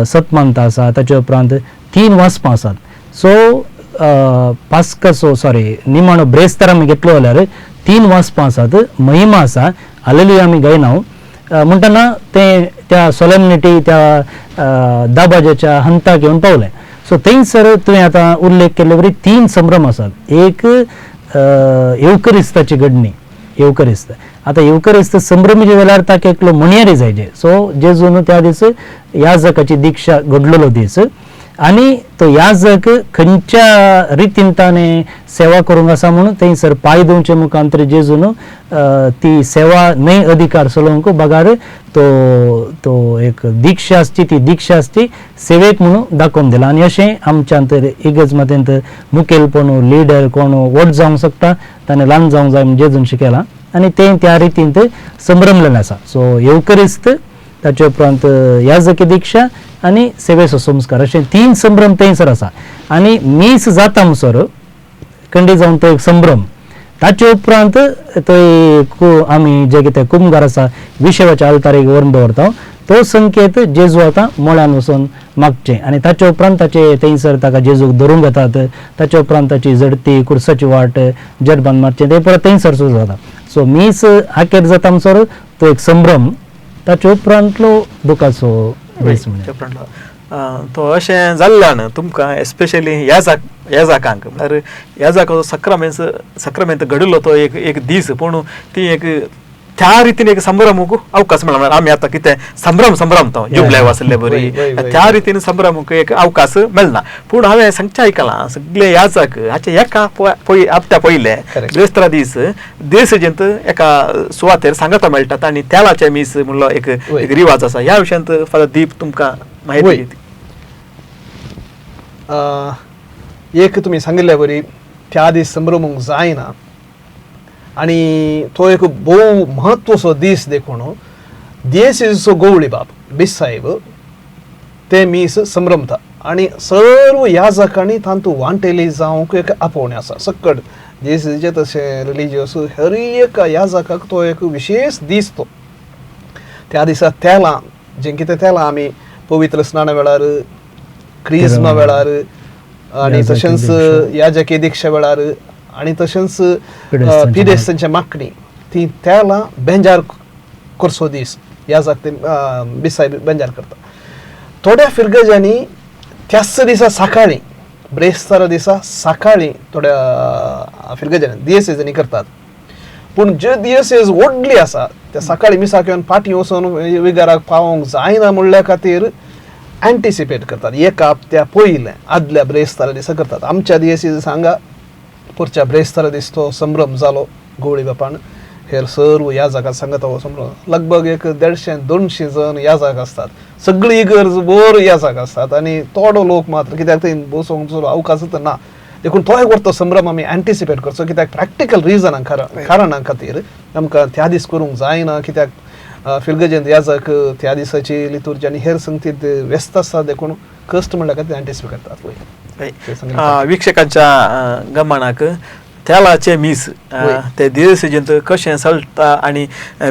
सतमंत आसा ताचे उपरांत 3 वासपां आसात सो पास्काचो निमाणो ब्रेस्तार आमी घेतलो जाल्यार 3 वासपां आसात महिमा आसा हालेलुया आमी गायना म्हणटना तें त्या सोलेमनिटी त्या दाबाजाच्या हंताक येवन पावलें सो थंयसर तुवें आतां उल्लेख केल्ले वरी 3 संभ्रम आसात एक येवकरिस्ताची घडणी येवकरिस्त आतां येवकरिस्त संभ्रमी जाल्यार ताका एकलो मणयारी जायचे सो जेजून त्या दीस याजकाची दिक्षा घडलेलो दीस आनी तो याजक खंयच्या रितीन ताणें सेवा करूंक आसा म्हणून थंयसर पांय धुवचे मुखांतर जेजून ती सेवा नय अधिकार चलोवंक बगार तो एक दिक्षा आसची ती दिक्षा आसची सेवेक म्हणून दाखोवन दिला आनी अशें आमच्या इगर्ज मतेंत मुखेलपण लिडर कोण व्हड जावंक शकता ताणें ल्हान जावंक जाय म्हूण जेजून शिकयलां आनी तें त्या रितीन संभ्रमलेलें आसा सो येवकरिस्त ताचे उपरांत याजकी दिक्षा आनी सेवेचो संस्कार अशें 3 संभ्रम थंयसर आसा आनी मीस जाता म्हणसर खंडी जावन तो एक संभ्रम ताचे उपरांत तो आमी जे कितें कुमगार आसा विशेवाच्या आल्तारीक व्हरून दवरता तो संकेत जेजू आतां मोळ्यान वचून मागचें आनी ताचे उपरांत ताचे थंयसर ताका जेजूक धरूंक येतात ताचे उपरांत ताची झडती कुर्साची वाट जडबान मारचें तें परत थंयसर सुरू जाता सो मीस आखेर जाता म्हणसर तो एक संभ्रम ताचे उपरांतलो दुखाचो दीस तो अशें जाल्ल्यान तुमकां एस्पेशली याजकांक म्हळ्यार याजकाचो सक्रामेंत घडिल्लो तो एक दीस पूण ती एक त्या रितीन एक संभ्रमूक अवकाश मेळना म्हळ्यार आमी आतां कितें संभ्रम तो जुबले वाचले बरी त्या रितीन संभ्रमूक एक अवकाश मेळना पूण हांवें सांगचें आयकलां सगळे याजक हाचे एका हप्त्या पयले ब्रेस्तारा दीस देसजेंत एका सुवातेर सांगता मेळटात आनी तेलाचे मीस म्हणलो एक रिवाज आसा ह्या विशयांत फादर दीप तुमकां माहिती एक तुमी सांगिल्ले बरी त्या दीस संभ्रमूंक जायना आणि तो एक भोव म्हत्वाचो दीस देखून दियेसीचो गवळी बाब बिसाहेब ते मीस संभ्रमता आणि सर्व याजकांनी तांतू वांटेली जावंक एक आपोवणें आसा सकट दियेसीचे तशें रिलिजियस हर एक याजकाक तो एक विशेष दीस तो त्या दिसा तेलां जें कितें तेलां आमी पवित्र स्नाना वेळार क्रिस्मा वेळार आणि तशेंच याजकी दिक्षा वेळार आणि तशेंच पिडेस्तांच्या मागणी ती तेलां बेंजार करचो दीस याजक ते बिसाय बेंजार करता थोड्या फिरगज्यांनी त्याच दिसा सकाळी ब्रेस्तारा दिसा सकाळी थोड्या फिरगज्यांनी दियेसेजांनी करतात पूण जे दियेसेज व्हडली आसा त्या सकाळी मिसाक येवन फाटीं वचून विगाराक पावोंक जायना म्हणल्या खातीर एंटिसिपेट करतात एक हप्त्या पयलें आदल्या ब्रेस्तारा दिसा करतात आमच्या दियेसेज सांगा पुढच्या ब्रेस्तारा दीस तो संभ्रम जालो गवळी बापान हेर सर्व याजकां सांगता हो संभ्रम लगभग एक 150-200 जण याजक असतात सगळी इगर्ज बोर याजक असतात आणि थोडो लोक मात्र कित्याक थंय बसोंक अवकाश ना देखून तो एक व्हरतो संभ्रम आमी एंटिसिपेट करचो कित्याक प्रॅक्टिकल रिजनां कारणां खातीर आमकां त्या दीस करूंक जायना कित्याक फिरगजेंत याजक त्या दिसाची लितुर्जी आनी हेर संगतींत व्यस्त आसता देखून कश्ट म्हणल्या खातीर एंटिसिपेट करतात वीक्षकांच्या गमनाक तेलाचे मीस ते दियेसेजेंत कशें चलता आनी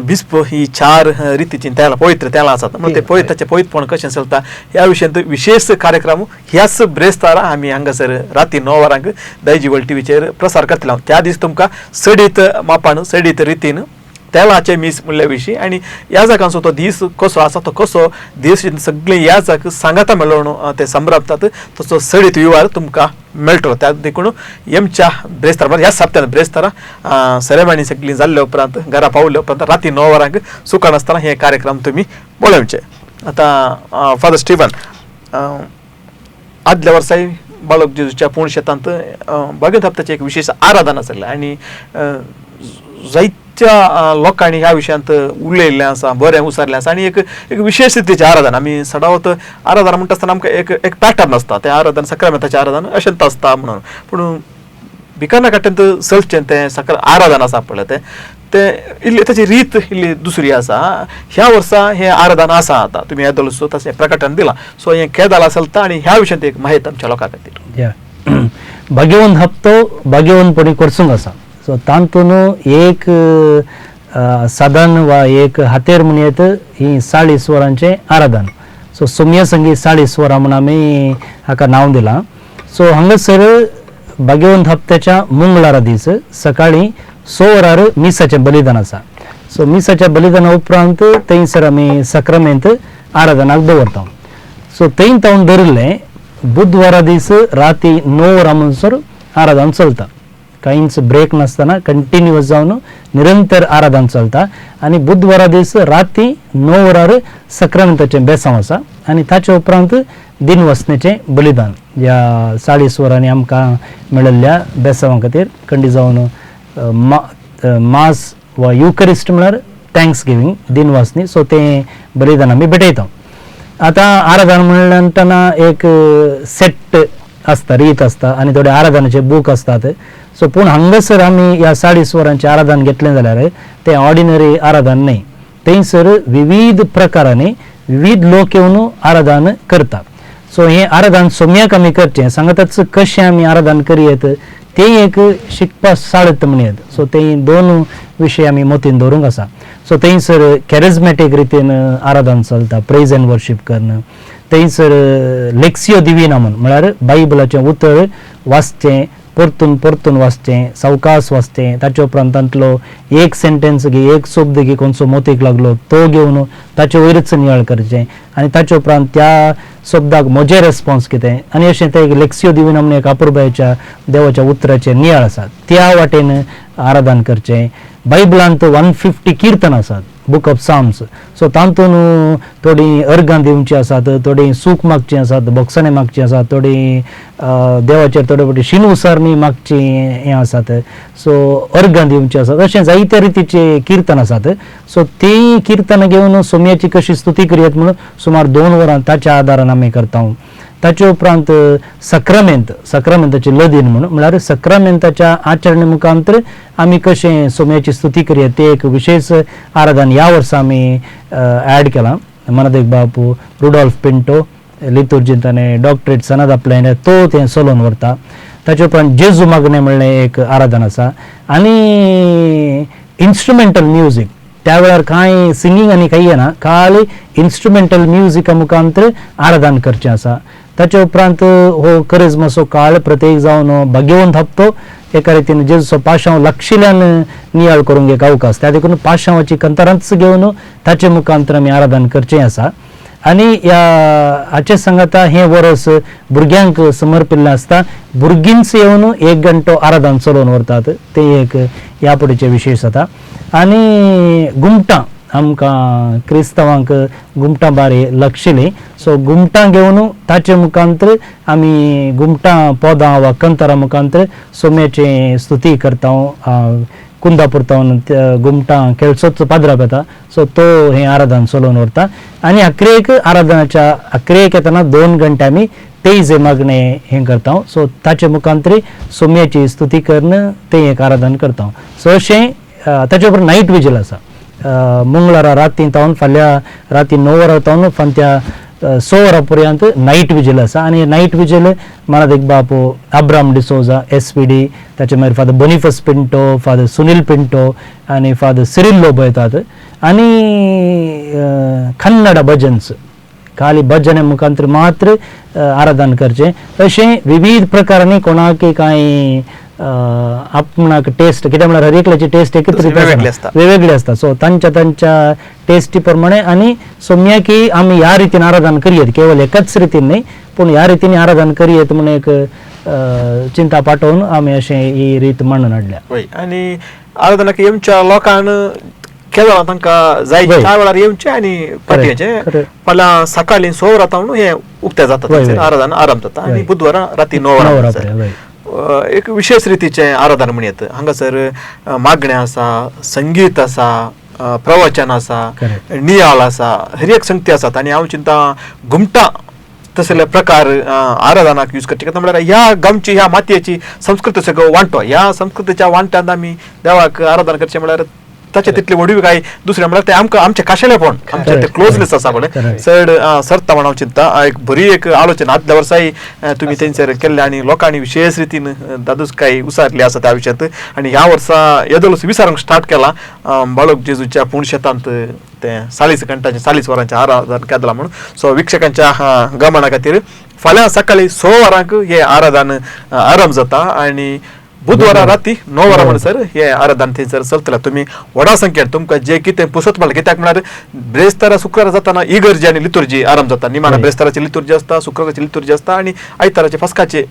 बिस्प ही 4 रितीची तेलां पवित्र तेलां आसात म्हणजे ते पवित्राचें पवित्रपण कशें चलता ह्या विशयांत विशेष कार्यक्रम ह्याच ब्रेस्तारा आमी हांगासर राती 9 वरांक दैजी वर्ल्ड टीव्हीचेर प्रसार करतले त्या दीस तुमकां सडीत मापान सडीत रितीन तेलाचे मीस म्हणल्या विशीं आनी याजकांचो तो दीस कसो आसा तो कसो दीस सगळे याजक सांगाता मेळोवन ते संभ्रमतात तसो सडीत विवार तुमकां मेळटलो त्या देखून येमच्या ब्रेस्तारा ह्या सप्त्यान ब्रेस्तारा सेरेमनी सगळी जाल्ले उपरांत घरा पावले उपरांत राती 9 वरांक सुकान आसतना हे कार्यक्रम तुमी पळोवचे आतां फादर स्टीवन आदल्या वर्साय बाळक जेजूच्या पुणशेतांत भगवंत हप्त्याचें एक विशेष आराधना जाल्लें आनी जायत्या लोकांनी ह्या विशयांत उलयल्लें आसा बरें उसारलें आसा आनी एक विशेष रितीचें आराधना आमी सदांच आराधना म्हणटा आसतना आमकां एक पॅटर्न आसता तें आराधना सक्रामेंताचें आराधना अशेंत आसता म्हणून पूण भिकाना काट्यांत चलचें तें आराधना आसा पळय तें इल्ली ताची रीत इल्ली दुसरी आसा ह्या वर्सा हें आराधना आसा आतां तुमी येदोलसो तशें प्रकटन दिलां सो हें केदाला चलता आनी ह्या विशयांत एक माहिती आमच्या लोकां खातीर भगवंत हप्तो भगवंतपणी करसूंक आसा सो तांतून एक साधन वा एक हातेर म्हणून येत ही 40 स्वरांचें आराधन सो सोम्य संगीत 40 स्वरां म्हणून आमी हाका नांव दिलां सो हांगासर भगवंत हप्त्याच्या मंगळारा दीस सकाळी 6 वरार मिसाचें बलिदान आसा सो मिसाच्या बलिदाना उपरांत थंयसर आमी सक्रामेंत आराधनाक दवरता सो थंय तावन धरलें बुधवारा दीस राती 9 वरां म्हणसर आराधन चलता कांयच ब्रेक नासतना कंटिन्युअस जावन निरंतर आराधन चलता आनी बुधवारा दीस राती 9 वरार सक्रामेंताचें बेसांव आसा आनी ताचे उपरांत दिनवसणेचें बलिदान ह्या 40 वरांनी आमकां मेळिल्ल्या बेसांवा खातीर खंडी जावन मास वा युकरिस्ट म्हळ्यार थँक्स गिवींग दिनवासनी सो तें बलिदान आमी भेटयता आतां आराधना म्हणटना एक सेट आसता रीत आसता आनी थोडे आराधनाचे बूक आसतात सो पूण हांगासर आमी ह्या 40 वरांचें आराधन घेतलें जाल्यार तें ऑर्डिनरी आराधन न्हय थंयसर विविध प्रकारांनी विविध लोक येवन आराधन करतात सो हें आराधन सोम्याक आमी करचें सांगताच कशें आमी आराधन करयेत तें एक शिकपा साळत म्हणयत सो ते 2 विशय आमी मतीन दवरूंक आसा सो थंयसर कॅरिझमॅटीक रितीन आराधन चलता प्रेज एंड वर्शीप करणं थंयसर लेक्सियो दिविना म्हळ्यार बायबलाचें उतर वाचचें परतून वाचचें सावकास वाचचें ताचे उपरांत तांतलो एक सेंटेन्स घे एक शब्द घे खंयचो मोतीक लागलो तो घेवन ताचे वयरच नियाळ करचें आनी ताचे उपरांत त्या शब्दाक म्हजें रेस्पॉन्स कितें आनी अशें तें एक लेक्सियो दिविना म्हणून एक अपुर्बायेच्या देवाच्या उतराचें नियाळ आसा त्या वाटेन आराधन करचें बायबलांत 150 किर्तन आसात बूक ऑफ साम्स सो तांतून थोडीं अर्गां दिवचीं आसात थोडीं सूख मागचीं आसात बोक्साणें मागचीं आसात थोडीं देवाचेर थोडे फावटी शीन उसारणी मागचीं हें आसात सो अर्गां दिवचीं आसात अशें जायत्या रितीचे किर्तन आसात सो तीं किर्तनां घेवन सोम्याची कशी स्तुती करयत म्हणून सुमार 2 वरां ताच्या आदारान आमी करता ताचे उपरांत सक्रामेंताची लदीन म्हणून म्हळ्यार सक्रामेंताच्या आचरणे मुखांतर आमी कशें सोम्याची स्तुती करया ते एक विशेष आराधन ह्या वर्सा आमी ॲड केलां. मनदेक बापू रुडॉल्फ पिंटो लितुर्जींत ताणें डॉक्टरेट सनद आपलें तो तें चलोवन व्हरता. ताचे उपरांत जेजू मागणें म्हणलें एक आराधन आसा आनी इन्स्ट्रुमेंटल म्युजीक त्या वेळार कांय सिंगींग आनी काही ना खाली इन्स्ट्रुमेंटल म्युजिका मुखांतर आराधन करचें आसा. ताचे उपरांत हो करिज्माचो काळ प्रत्येक जावन भाग्यवंत हप्तो एका रितीन जेजूचो पाशांव लक्षिल्ल्यान नियाळ करूंक एक अवकाश त्या देखून पाशांवाची कंतरांच घेवन ताचे मुखांतर आमी आराधन करचें आसा. आनी हाचे सांगता हें वर्स भुरग्यांक समर्पिल्लें आसता. भुरगींच येवन 1 घंटो आराधन चलोवन व्हरतात ते एक ह्या फुडेचे विशेश जाता. आनी घुमटां आमकां क्रिस्तांवांक घुमटां बारी लक्षिल्लीं सो घुमटां घेवन ताचे मुखांतर आमी घुमटां पोदां वा कंतरां मुखांतर सोम्याची स्तुती करता. कुंदापुरतावन घुमटां खेळचोच पाद्राप येता सो तो हें आराधन चलोवन व्हरता. आनी अकरेक आराधनाच्या अकरेक येतना 2 घंटे आमी तेजे मागणें हें करता सो ताचे मुखांतर सोम्याची स्तुती करून तें एक आराधन करता. सो अशें ताचे उपरांत नायट विजील आसा. मंगळारा रातीं तावन फाल्यां रातीं 9 वरां तावन फांत्या 6 वरां पर्यंत नायट विजील आसा. आनी नायट विजील मनदेक बापू अब्राम डिसोजा SPD ताचे मागीर फादर बोनिफस पिंटो फादर सुनील पिंटो आनी फादर सिरिल लोब येतात. आनी कन्नड भजन्स खाली भजने मुखांतर मात्र आराधन करचें. अशें विविध प्रकारांनी कोणाक कांय आपणाक टेस्ट कित्याक म्हळ्यार हर एकल्याची टेस्ट एकत्रीत वेगवेगळी आसता सो तांच्या टेस्टी प्रमाणे आनी सोम्याकी आमी ह्या रितीन आराधन करियेत केवळ एकाच रितीन न्ही पूण ह्या रितीन आराधन करियेत म्हणून एक चिंता पाठोवन आमी अशें ही रीत मांडून हाडल्या. आनी आराधनाक येवच्या लोकांन केदां तांकां जाय त्या वेळार येवचें आनी पाटयेचें फाल्यां सकाळीं 6 वरां तावन हें उक्तें जाता आराधन आरंभ जाता आनी बुधवारा रातीं 9 वरां एक विशेष रितीचें आराधन म्हणयत. हांगासर मागणें आसा संगीत आसा प्रवचन आसा नियाळ आसा हर एक संगती आसात. आनी हांव चिंता घुमटां तसले प्रकार आराधनाक यूज करचे कित्याक म्हळ्यार ह्या गांवची ह्या मातयेची संस्कृती सगळो वांटो ह्या संस्कृतीच्या वांट्यान आमी देवाक आराधन करचें म्हळ्यार ताचे तितले व्हडवी काय दुसरे म्हळ्यार ते आमकां आमचे खाशेलेपण आमचे ते क्लोजनेस आसा पळय चड सरता म्हण हांव चिंता. एक बरी एक आलोचना आदल्या वर्साय तुमी थंयसर केल्ले आनी लोकांनी विशेष रितीन दादूसकाय उसारली आसा त्या विशयांत. आनी ह्या वर्सा येदोलूच विचारूंक स्टार्ट केला बाळक जेजूच्या पुणशेतांत ते 40 घंटांचे 40 वरांचें आराधन केलां म्हणून. सो विक्षकांच्या गमना खातीर फाल्यां सकाळीं 6 वरांक हें आराधन आरंभ जाता आनी बुधवारा राती 9 वरां म्हणसर हे आराधन थंयसर चलतलें. तुमी व्हडा संख्येन तुमकां जे कितें पुसत म्हणलें कित्याक म्हळ्यार ब्रेस्तारा शुक्रारा जाताना इगर्जी आनी लितुर्जी आरंभ जाता. निमाणा ब्रेस्ताराची लितुर्जी आसता शुक्राराची लितुर्जी आसता आनी आयताराची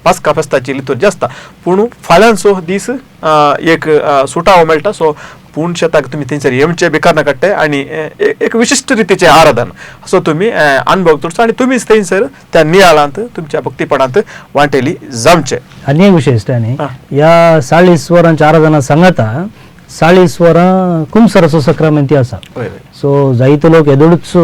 पास्का फेस्ताची लितुर्जी आसता. पूण फाल्यांचो दीस एक सुटावो मेळटा सो पुणशेताक तुमी थंयसर येवचें बेकार नाकाडटे आनी एक विशिश्ट रितीचें आराधन असो तुमी अनुभव करचो आनी तुमीच थंयसर त्या नियाळांत तुमच्या भक्तीपणांत वांटेली जावचें. आनी एक विशेशता न्ही ह्या 40 वरांच्या आराधना सांगता 40 वरां कुमसराचो सक्रामेंती आसा. सो जायते लोक येदोळूच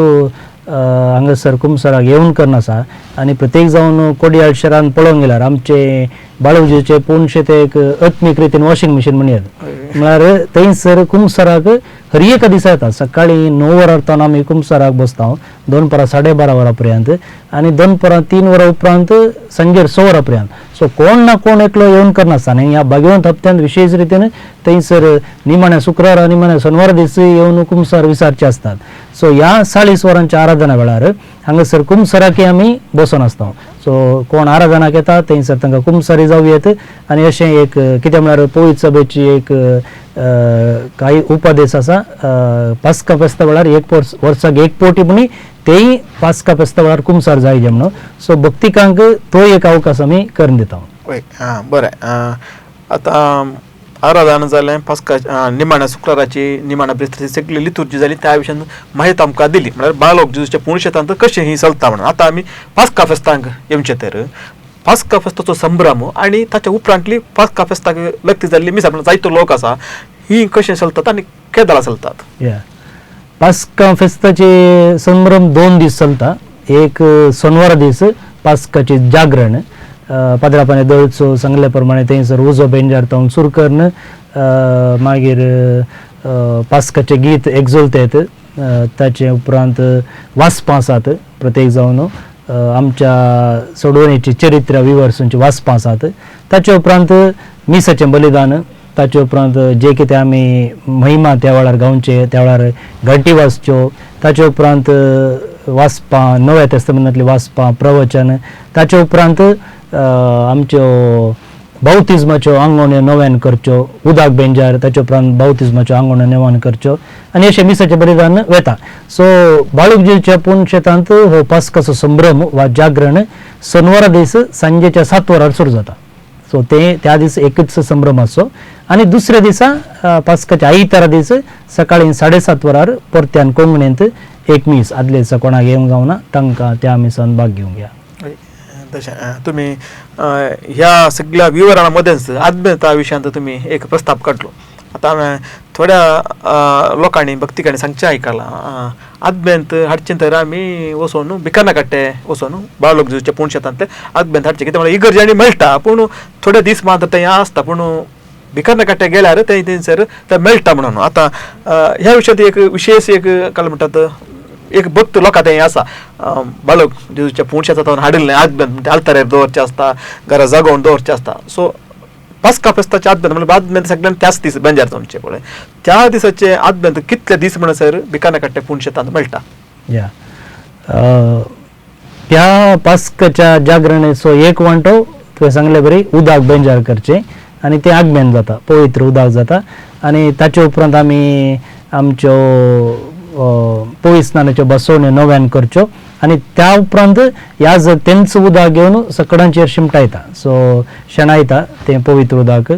हांगासर कुमसराक येवन करनासा आनी प्रत्येक जावन कोडयाळ शहरान पळोवंक गेल्यार आमचे बाळूजीचे पुणशे ते एक आत्मीक रितीन वॉशिंग मशीन म्हणयात म्हळ्यार थंयसर कुमसराक हर एका दिसा येता. सकाळीं 9 वरां तावन आमी कुमसराक बसता 2 12:30 वरां पर्यंत आनी 2 3 वरां उपरांत सांजेर 6 वरां पर्यंत. सो कोण ना कोण एकलो येवन करनासता आनी ह्या भाग्यवंत हप्त्यांत विशेश रितीन थंयसर निमाण्या शुक्रार निमाण्या शेनवार दीस येवन कुमसार विसारचे आसतात. सो ह्या 40 वरांच्या आराधना वेळार हांगासर कुमसराकी आमी बसून आसता. सो कोण आराधनाक येता थंयसर तांकां कुमसारी जावं येत आनी अशें एक कितें म्हळ्यार पवित्र सभेची एक काही उपदेश आसा पास्का फेस्ता वेळार वर्साक एक पोटी म्हणून तेय पास्का फेस्ता वेळार कुमसार जायचे म्हणून. सो भक्तिकांक तो एक अवकाश आमी करून दिता. बरें आतां आराधना जालें पास्का निमाण्या शुक्राराची निमाण्या ब्रेस्ताराची सगळी लितुर्जी जाली त्या विशयान माहिती आमकां दिली म्हळ्यार बाळक जेजूच्या पुणशेतांत कशें ही चलता म्हणून. आतां आमी पास्का फेस्तांक येवचें तर पास्का फेस्ताचो संभ्रम आनी ताच्या उपरांतली पास्का फेस्ताक लक्ती जाल्ली मिसाळ जायतो लोक आसा ही कशें चलतात आनी केदां चलतात. पास्का फेस्ताचे संभ्रम 2 दीस चलता. एक शेनवार दीस पास्काचे जागरण पदरापणे दळचो सांगल्या प्रमाणे थंयसर उजो बेंजार तावन सुरू करून मागीर पास्काचे गीत एक्झोलतात ताचे उपरांत वाचपां आसात प्रत्येक जावन आमच्या सोडवणेची चरित्र विवर्सूंची वाचपां आसात ताचे उपरांत मिसाचें बलिदान ताचे उपरांत जे कितें आमी महिमा त्या वेळार गावचे त्या वेळार घंटी वाजच्यो ताचे उपरांत वाचपां नव्या तेस्तमेंतांतली वाचपां प्रवचन ताचे उपरांत आमच्यो बावतिजमाच्यो आंगवण्यो नव्यान करच्यो उदक बेंजार ताचे उपरांत बावतिजमाच्यो आंगवण्यो नव्यान करच्यो आनी अशें मिसाचें बलिदान वेता सो बाळूकजीच्या पुणशेतांत हो पास्काचो संभ्रम वा जागरण शेनवारा दीस सांजेच्या 7 वरार सुरू जाता सो ते त्या दीस एकच संभ्रम आसो आनी दुसऱ्या दिसा पास्काच्या आयतारा दीस सकाळीं 7:30 वरार परत्यान कोंगणेंत एक मीस आदले दिसा कोणाक येवंक जावना तांकां त्या मिसान भाग घेवंक या तशें तुमी ह्या सगळ्या विवरणामध्येच आत्म्यता विशयांत तुमी एक प्रस्ताव काडलो आतां हांवें थोड्या लोकांनी भक्तिकांनी सांगचें आयकलां आदबेंत हाडचें तर आमी वचोन भिकाना काडटे वचोन बाळूकजीच्या पुणशेतांतले आदबेंत हाडचें कितें म्हळ्यार इगर्जेनी मेळटा पूण थोडे दीस मात थंय आसता पूण भिकाना काडटे गेल्यार थंयसर तें मेळटा म्हणून आतां ह्या विशयांत एक विशेश एक काल म्हणटात एक भक्त लोकां थंय आसा बाळूक जेजूच्या पुणशेतांत हाडिल्लें आदबेंत आल्तारेर दवरचें आसता घरा जागोवन दवरचें आसता सो पास्का फेस्ताचे आदबेंत म्हणजे आदबेंत सगळ्यान त्याच दीस बेंजार जमचें पळय त्या दिसाचे आदबेंत कितले दीस म्हणसर भिकाना काडटे पुणशेतांत मेळटा या त्या पास्काच्या जागरणेचो एक वांटो तुवें सांगले बरी उदक बेंजार करचें आनी तें आगमेन जाता पवित्र उदक जाता आनी ताचे उपरांत आमी आमच्यो पवित्र स्नानाच्यो बसवण्यो नव्यान करच्यो आनी त्या उपरांत ह्या तेंच उदक घेवन सकडांचेर शिमटायता सो शेणायता तें पवित्र उदक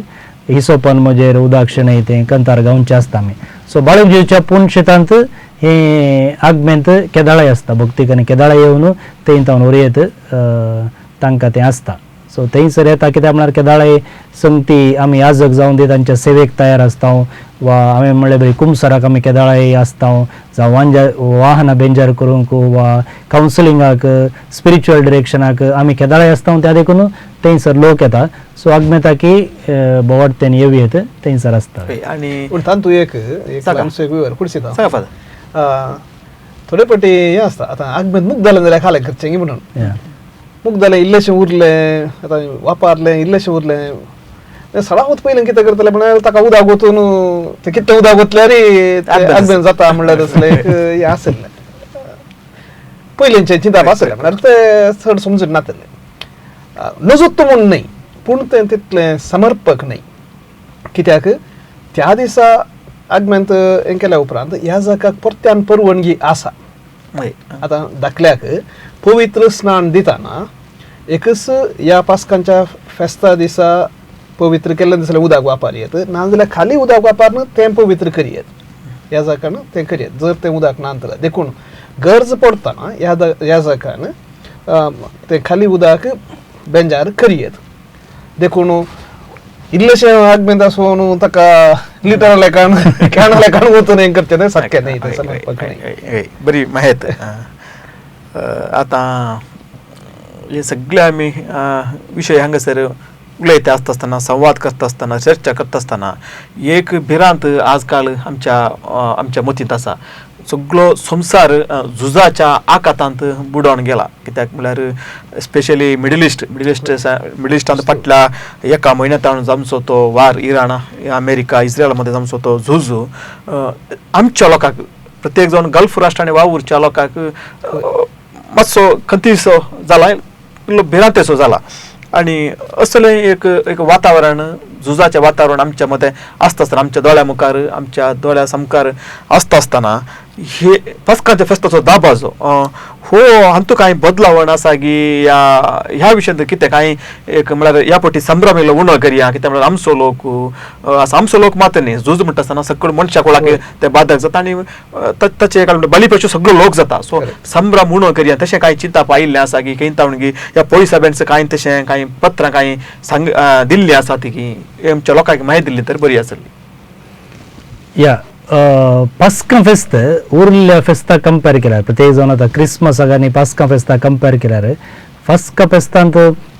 हिसोपान म्हजेर उदक शेणयतें कंतार गावचें आसता आमी सो बाळूकजीच्या पुणशेतांत हें आगमेंत केदाळाय आसता भक्तिकांनी केदाळाय येवन थंय तावन उरयत तांकां तें आसता सो थंयसर येता कित्याक म्हळ्यार केदाळे संगती आमी याजक जावन दी तांच्या सेवेक तयार आसता वा हांवें म्हणलें बरी कुमसाराक आमी केदाळे आसता जावं वाहनां बेंजार करूंक वा कावन्सिलिंगाक स्पिरिच्युअल डिरेक्शनाक आमी केदाळे आसता त्या देखून थंयसर लोक येता सो आगमेता की बोवाडतेन येवयेत थंयसर आसता आनी पूण तातूंत एक विवर फुडशी थोडे पटी हें आसता आतां आगमेंत मूग जालें जाल्यार खालें करचें म्हणून मूग जालें इल्लेशें उरलें आतां वापारलें इल्लेशें उरलें सडा वच पयलें कितें करतलें म्हळ्यार ताका उदक वचून तें कितें उदक वतल्यार आगमेंत जाता म्हणल्यार तसलें हें आसलें पयलींचें चिंतप आसलें म्हळ्यार तें चड समजून नासलें नजोत्त म्हूण न्हय पूण तें तितलें समर्पक न्हय कित्याक त्या दिसा आगमेंत हें केल्या उपरांत ह्या जागाक परत्यान परवणगी आसा आतां दाखल्याक पवित्र स्नान दिताना एकच ह्या पास्कांच्या फेस्ता दिसा पवित्र केल्लें दिसल्यार उदक वापरयेत नाजाल्यार खाली उदक वापरन तें पवित्र करयेत ह्या जागान तें करयेत जर तें उदक ना जाल्यार देखून गरज पडटना ह्या जागान तें खाली उदक बेंजार करयेत देखून इल्लेशें आगमेंत आसून ताका लिटरा लेखान कॅना लेखान वचून हें करचें तें शक्य न्हय तें समजपाक न्हय बरी माहीत आतां हे सगळे आमी विशय हांगासर उलयता आसतना संवाद करता आसतना चर्चा करता आसतना एक भिरांत आजकाल आमच्या मतींत आसा सगळो संवसार झुजाच्या आकांतांत बुडोवन गेला कित्याक म्हळ्यार स्पेशली मिडल इस्टांत फाटल्या एका म्हयन्यांत जावचो तो वार इराण अमेरिका इस्रायल मध्ये जावचो तो झूज आमच्या लोकांक प्रत्येक जावन गल्फ राष्ट्रांनी वावुरच्या लोकांक मातसो खंतीसो जाला इल्लो भिरांतेसो जाला आनी असलें एक वातावरण झुजाचें वातावरण आमच्या मदें आसता आसतना आमच्या दोळ्या मुखार आमच्या दोळ्या समकार आसता आसतना हे पास्काच्या फेस्ताचो दाबाजो हो हातूंत कांय बदलावण आसा की ह्या विशयांत कितें कांय एक म्हळ्यार ह्या फावटी संभ्रम इल्लो उणो करया कित्याक म्हळ्यार आमचो लोक मात न्ही झूज म्हणटा आसतना सकयल मनशा कोणाक ते बाधक जाता आनी ताचे बलिपेशो सगळो लोक जाता सो संभ्रम उणो करया तशें कांय चिंतप आयिल्लें आसा की खंय तावण की ह्या पोलीस सभेंच कांय तशें कांय पत्रां कांय दिल्लीं आसा ती की आमच्या लोकांक म्हायती दिल्ली तर बरी आसली या पास्का फेस्त उरल्या फेस्ता कंपेर केल्यार प्रत्येक जावन आतां क्रिस्मसाक आनी पास्का फेस्ता कंपेर केल्यार फस्ट फेस्तांत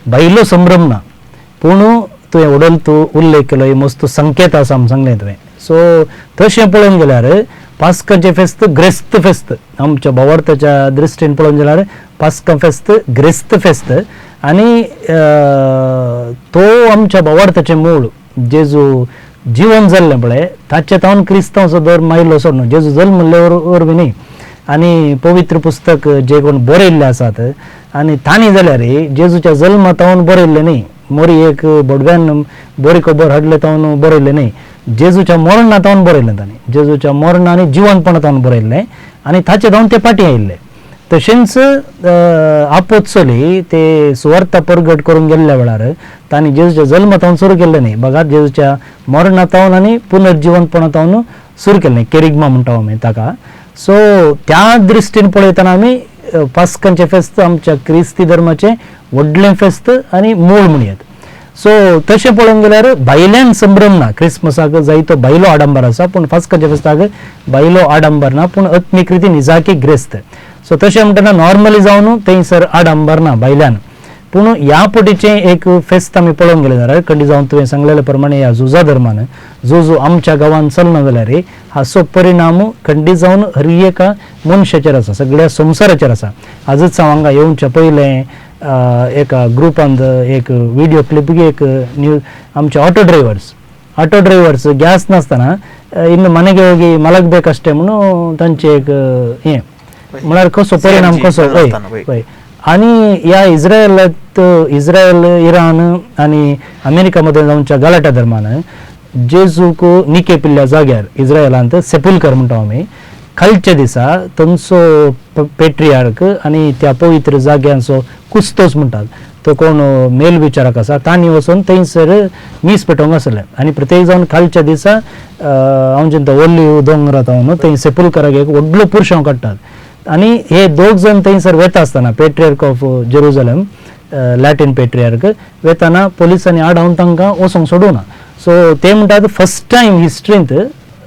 बायलो संभ्रम ना पूण तुवें उडल तूं उल्लेख केलो ही मस्त संकेत आसा आमी सांगलें तुवें. सो तशें पळोवंक गेल्यार पास्काचें फेस्त ग्रेस्त फेस्त आमच्या भावार्थाच्या दृश्टीन पळोवंक गेल्यार पास्का फेस्त ग्रेस्त फेस्त आनी तो आमच्या भावार्थाचें मूळ जेजू जीवन जाल्लें पळय ताचे तावन क्रिस्तांव असो दर मायलो असो न्हू. जेजू जल्म वरवीं न्ही आनी पवित्र पुस्तक जे कोण बरयल्ले आसात आनी तांणी जाल्यार जेजूच्या जल्मा तावन बरयल्ले न्ही, मोरी एक बडव्यान बरी खबर हाडले तावन बरयल्ले न्ही, जेजूच्या मरणा तावन बरयलें तांणी. जेजूच्या मरणा आनी जिवंतपणा तावन बरयल्लें आनी ताचे तावन ते पाटी आयिल्ले. तशेंच आपोत्सोली ते सुवार्ता परगट करून गेल्ल्या वेळार तांणी जेजूच्या जल्मा तावन सुरू केल्लें न्ही, बघात जेजूच्या मरणा तावन आनी पुनर्जिवंतपणा तावन सुरू केल्लें, केरिग्मा म्हणटा आमी ताका. सो त्या दृश्टीन पळयतना आमी पास्कांचें फेस्त आमच्या क्रिस्ती धर्माचें व्हडलें फेस्त आनी मूळ म्हणयात. सो तशें पळोवंक गेल्यार भायल्यान संभ्रम ना. क्रिस्मसाक जायतो भायलो आडंबर आसा पूण पास्काच्या फेस्ताक भायलो आडंबर ना पूण आत्मीक रितीन निजाकी ग्रेस्त. सो तशें म्हणटना नॉर्मली जावन थंयसर आडंबर ना भायल्यान. पूण ह्या पटीचें एक फेस्त आमी पळोवंक गेले जाल्यार खंडी जावन तुवें सांगलेले प्रमाणे ह्या झुजा धर्मान जो आमच्या गांवांत चलना जाल्यार हाचो परिणाम खंडी जावन हर एका मनशाचेर आसा, सगळ्या संवसाराचेर आसा. आजच हांव हांगा येवच्या पयलें एका ग्रुपांत एक व्हिडिओ क्लिप एक न्यूज आमचे ऑटो ड्रायव्हर्स गॅस नासतना इन्न मनेगे होगी मलग बेकश्टे म्हणून तांचे एक हें म्हळ्यार कसो परिणाम कसो वय. आनी ह्या इस्रायल इराण आनी अमेरिका मदीं जावच्या गलाटा धर्मान जेजूक निके पिल्ल्या जाग्यार इस्रायलांत सेपुल्कर म्हणटा आमी खालच्या दिसा तांचो पेट्रियार्क आनी त्या पवित्र जाग्यांचो कुस्तोस म्हणटात तो कोण मेल विचारक आसा तांणी वचून थंयसर मीस पेटोवंक आसलें आनी प्रत्येक जावन खालच्या दिसा हांव चिंता व्हडली दोंगरां जावन थंय सेपुल्कराक एक व्हडलो पुरशांव काडटात. आनी हे दोग जण थंयसर वेता आसतना पेट्रियार्क ऑफ जेरुझलेम लॅटीन पेट्रियार्क वेताना पोलिसांनी आडावन तांकां वचोंक सोडूना. सो ते म्हणटात फस्ट टायम हिस्ट्रींत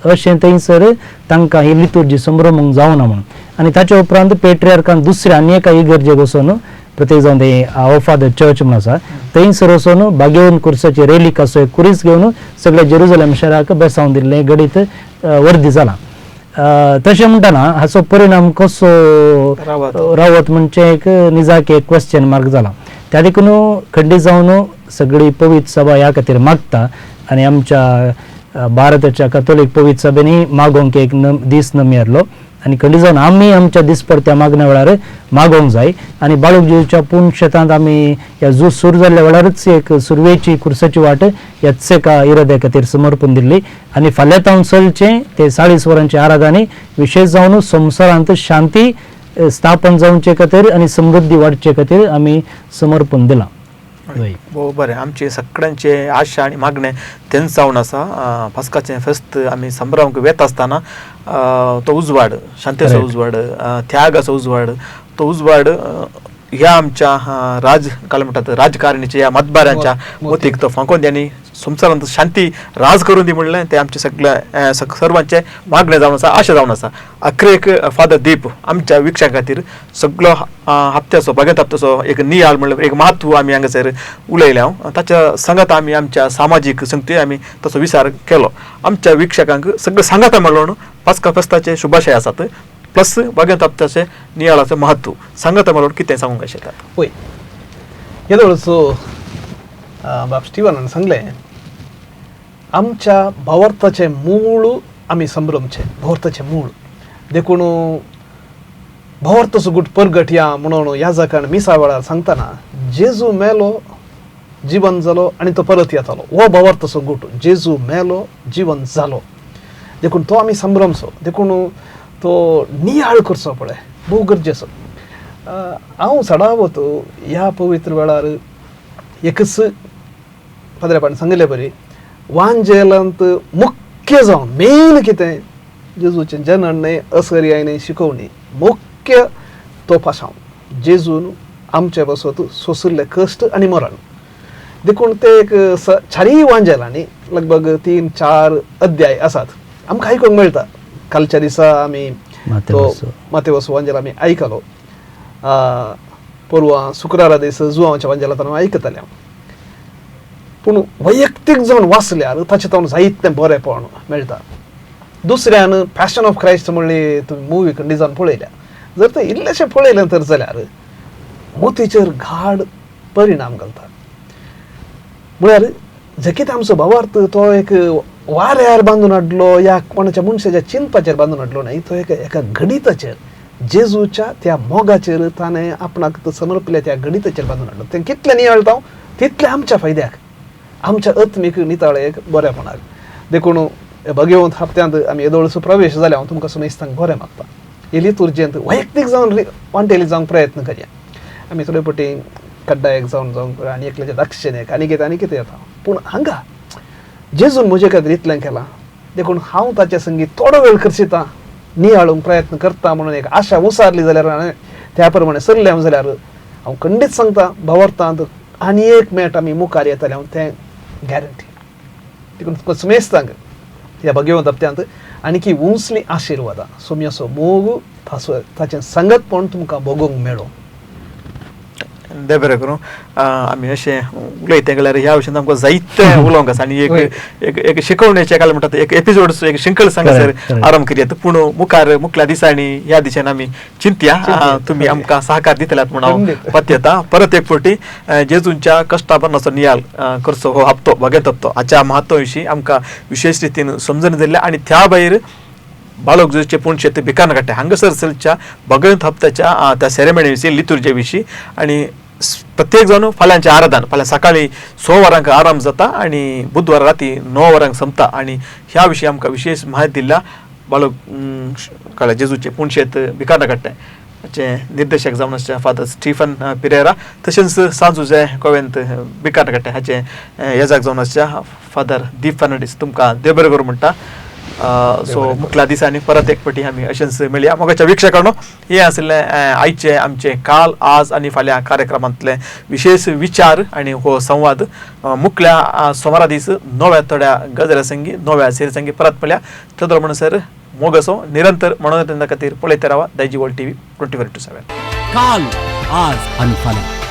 अशें थंयसर तांकां ही लितुर्जी संभ्रमूंक जावना म्हणून. आनी ताचे उपरांत पेट्रियार्कान दुसऱ्या आनी एका इगर्जेक वचून प्रत्येक जावन ते आवर फादर चर्च म्हणून आसा थंयसर वचून बागेवन कुर्साची रेलीक असो एक कुरीस घेवन सगळ्या जेरुझलेम शाराक बेसावन दिल्लें घडीत वर्दी जालां. तशें म्हणटना हाचो परिणाम कसो रावत म्हणजे एक निजाक एक क्वेश्चन मार्क जाला. त्या देखून खंडी जावन सगळी पवित्र सभा ह्या खातीर मागता आनी आमच्या भारताच्या कॅथोलीक पवित्र सभेनी मागोवंक एक दीस नमियरलो आनी खंडी जावन आमी आमच्या दिसपरत्या मागण्या वेळार मागोवंक जाय. आनी बाळूक जेजूच्या पुण्यशेतांत आमी ह्या झूज सुरू जाल्ल्या वेळारच एक सुरवेची खुर्साची वाट यात्सेका इराद्या खातीर समर्पण दिल्ली आनी फाल्यां तावन चलचें ते 40 वरांचे आराधने विशेष जावन संवसारांत शांती स्थापन जावचे खातीर आनी समृद्धी वाडचे खातीर आमी समर्पण दिलां. बरें, आमचे सगळ्यांचे आशा आनी मागणे तेंच जावन आसा. पास्काचें फेस्त आमी संभ्रमांक वेता आसतना तो उजवाड, शांतेचो उजवाड, त्यागाचो उजवाड, तो उजवाड ह्या आमच्या काय म्हणटात राजकारणीच्या ह्या मतबाऱ्यांच्या मतीक तो फांकोवन त्यांनी संवसारांत शांती राज करून दी म्हणलें ते आमचे सगळ्या सर्वांचे मागणे जावन आसा, आशा जावन आसा. अखेरेक फादर दीप आमच्या विक्षां खातीर सगळो हप्त्याचो भगत हप्त्याचो एक नियाळ म्हणल्यार एक म्हत्व आमी हांगासर उलयल्या. ताच्या सांगात आमी आमच्या सामाजीक संगती आमी तसो विचार केलो. आमच्या विक्षकांक सगळे सांगाता मेळून पास्का फेस्ताचे शुभाशय आसात प्लस भगत हप्त्याचे नियाळाचें महत्व सांगाता मेळून कितें सांगूंक शकतात. पळय येदो वेळचो बाब स्टिवनान सांगलें आमच्या भावार्थाचें मूळ आमी संभ्रमचे भावार्थाचें मूळ देखून भावार्थाचो गुट परगट या म्हणून ह्या जाकान मिसा वेळार सांगतना जेजू मेलो जीवन जालो आनी तो परत येतालो हो भावार्थाचो गुट. जेजू मेलो जीवन जालो देखून तो आमी संभ्रमचो देखून तो नियाळ करचो पळय भोव गरजेचो. हांव सदांच ह्या पवित्र वेळार एकच पाद्रेपान सांगले बरी वांजेलांत मुख्य जावन मेन कितें जेजूचें जनन असर्यायने शिकोवणी मुख्य तो पासांव जेजून आमचे बसत सोंसुल्ले कश्ट आनी मरण देखून ते एक चारय वांजेलांनी लगभग 3-4 अध्याय आसात आमकां आयकूंक मेळटा. कालच्या दिसा आमी तो मातेवस वांजेल आमी आयकलो परवा शुक्रारा दीस जुवांच्या वांजेला ऐकतले पूण वैयक्तीक जावन वाचल्यार ताचें तावन जायतें बरेंपण मेळटा. दुसऱ्यान पॅशन ऑफ क्रायस्ट म्हणली तुमी मुवी खंडी जावन पळयल्या, जर तें इल्लेशें पळयलें तर जाल्यार मोतीचेर घाड परिणाम घालता. म्हळ्यार जे कितें आमचो भावार्थ तो एक वाऱ्यार बांदून हाडलो या कोणाच्या मनशाच्या चिंतपाचेर बांदून हाडलो न्हय, तो एका गणिताचेर जेजूच्या त्या मोगाचेर ताणें आपणाक समर्पिल्ल्या त्या गणिताचेर बांदून हाडलो. तें कितलें नियाळटा तितलें आमच्या फायद्याक, आमच्या आत्मीक निताळेक बरेपणाक. देखून भगवंत हप्त्यांत आमी येदोळसो प्रवेश जाले हांव तुमकां सुमेस्तांक बरें मागता. हे लितुर्जेंत वैयक्तीक जावन वांटेली जावंक प्रयत्न करया. आमी थोडे पटी कड्डायक जावंक आनी एकल्याच्या दक्षिणेक आनी कितें येता, पूण हांगा जेजून म्हजे खातीर इतलें केलां. देखून हांव ताचे संगी थोडो वेळ खर्चिता, नियाळूंक प्रयत्न करता म्हणून एक आशा उसारली जाल्यार त्या प्रमाणे सरले हांव जाल्यार हांव खंडीत सांगता भावार्थांत आनी एक मेट आमी मुखार येतले हांव तें गॅरंटी. देखून तुका सुमेस्तांक ह्या भगवंत हप्त्यांत आनीक उंचली आशिर्वादां सोम्याचो मोग ताचें संगतपण तुमकां भोगूंक मेळो. देव बरें करूं. आमी अशें उलयता गेल्यार ह्या विशयान आमकां जायतें उलोवंक आसा आनी एक शिकवणेचें काय म्हणटा एक एपिसोड एक शिंकळ सांगासर आरंभ करियात. पूण मुखल्या दिसांनी ह्या दिशेन आमी चिंतया. तुमी आमकां सहकार दितल्यात म्हूण हांव पत्यता. परत एक फावटी जेजूंच्या कश्टापणाचो नियाळ करचो हो हप्तो भगत हप्तो हाच्या म्हत्वा विशीं आमकां विशेष रितीन समजून दिल्लें आनी त्या भायर बाळक जेजूचे पुणशेत भिकान काडटा हांगासरच्या भगवंत हप्त्याच्या त्या सेरेमनी विशीं लितुर्जे विशीं आनी प्रत्येक जाण फाल्यांचें आराधन फाल्यां सकाळीं 6 वरांक आरंभ जाता आनी बुधवार राती 9 वरांक संपता. आनी ह्या विशीं आमकां विशेष म्हायती दिल्या बाळक जेजूचे पुणशेत भिकान काडटा हाचे निर्देशक जावन आसचे फादर स्टीफन पिरेरा, तशेंच सांजुजे गोव्यांत भिकान काडटा हाचे येजाक जावन आसचे फादर दीप फर्नांडीस. तुमकां देव बरें करूं म्हणटा. सो मुखल्या दिसांनी परत एक फावटी आमी अशेंच मेळया. मोगाच्या विक्षकांनो, हे आसले आयचे आमचे काल आज आनी फाल्यां कार्यक्रमांतले विशेष विचार आनी हो संवाद. मुखल्या सोमारा दीस नव्या थोड्या गजाली संगी नव्या सेरी संगी परत मेळया. थंय म्हणसर मोग असो निरंतर मनोरंजना खातीर पळयत रावा दैजी वर्ल्ड TV 24/7. काल आज आणि फाल्यां.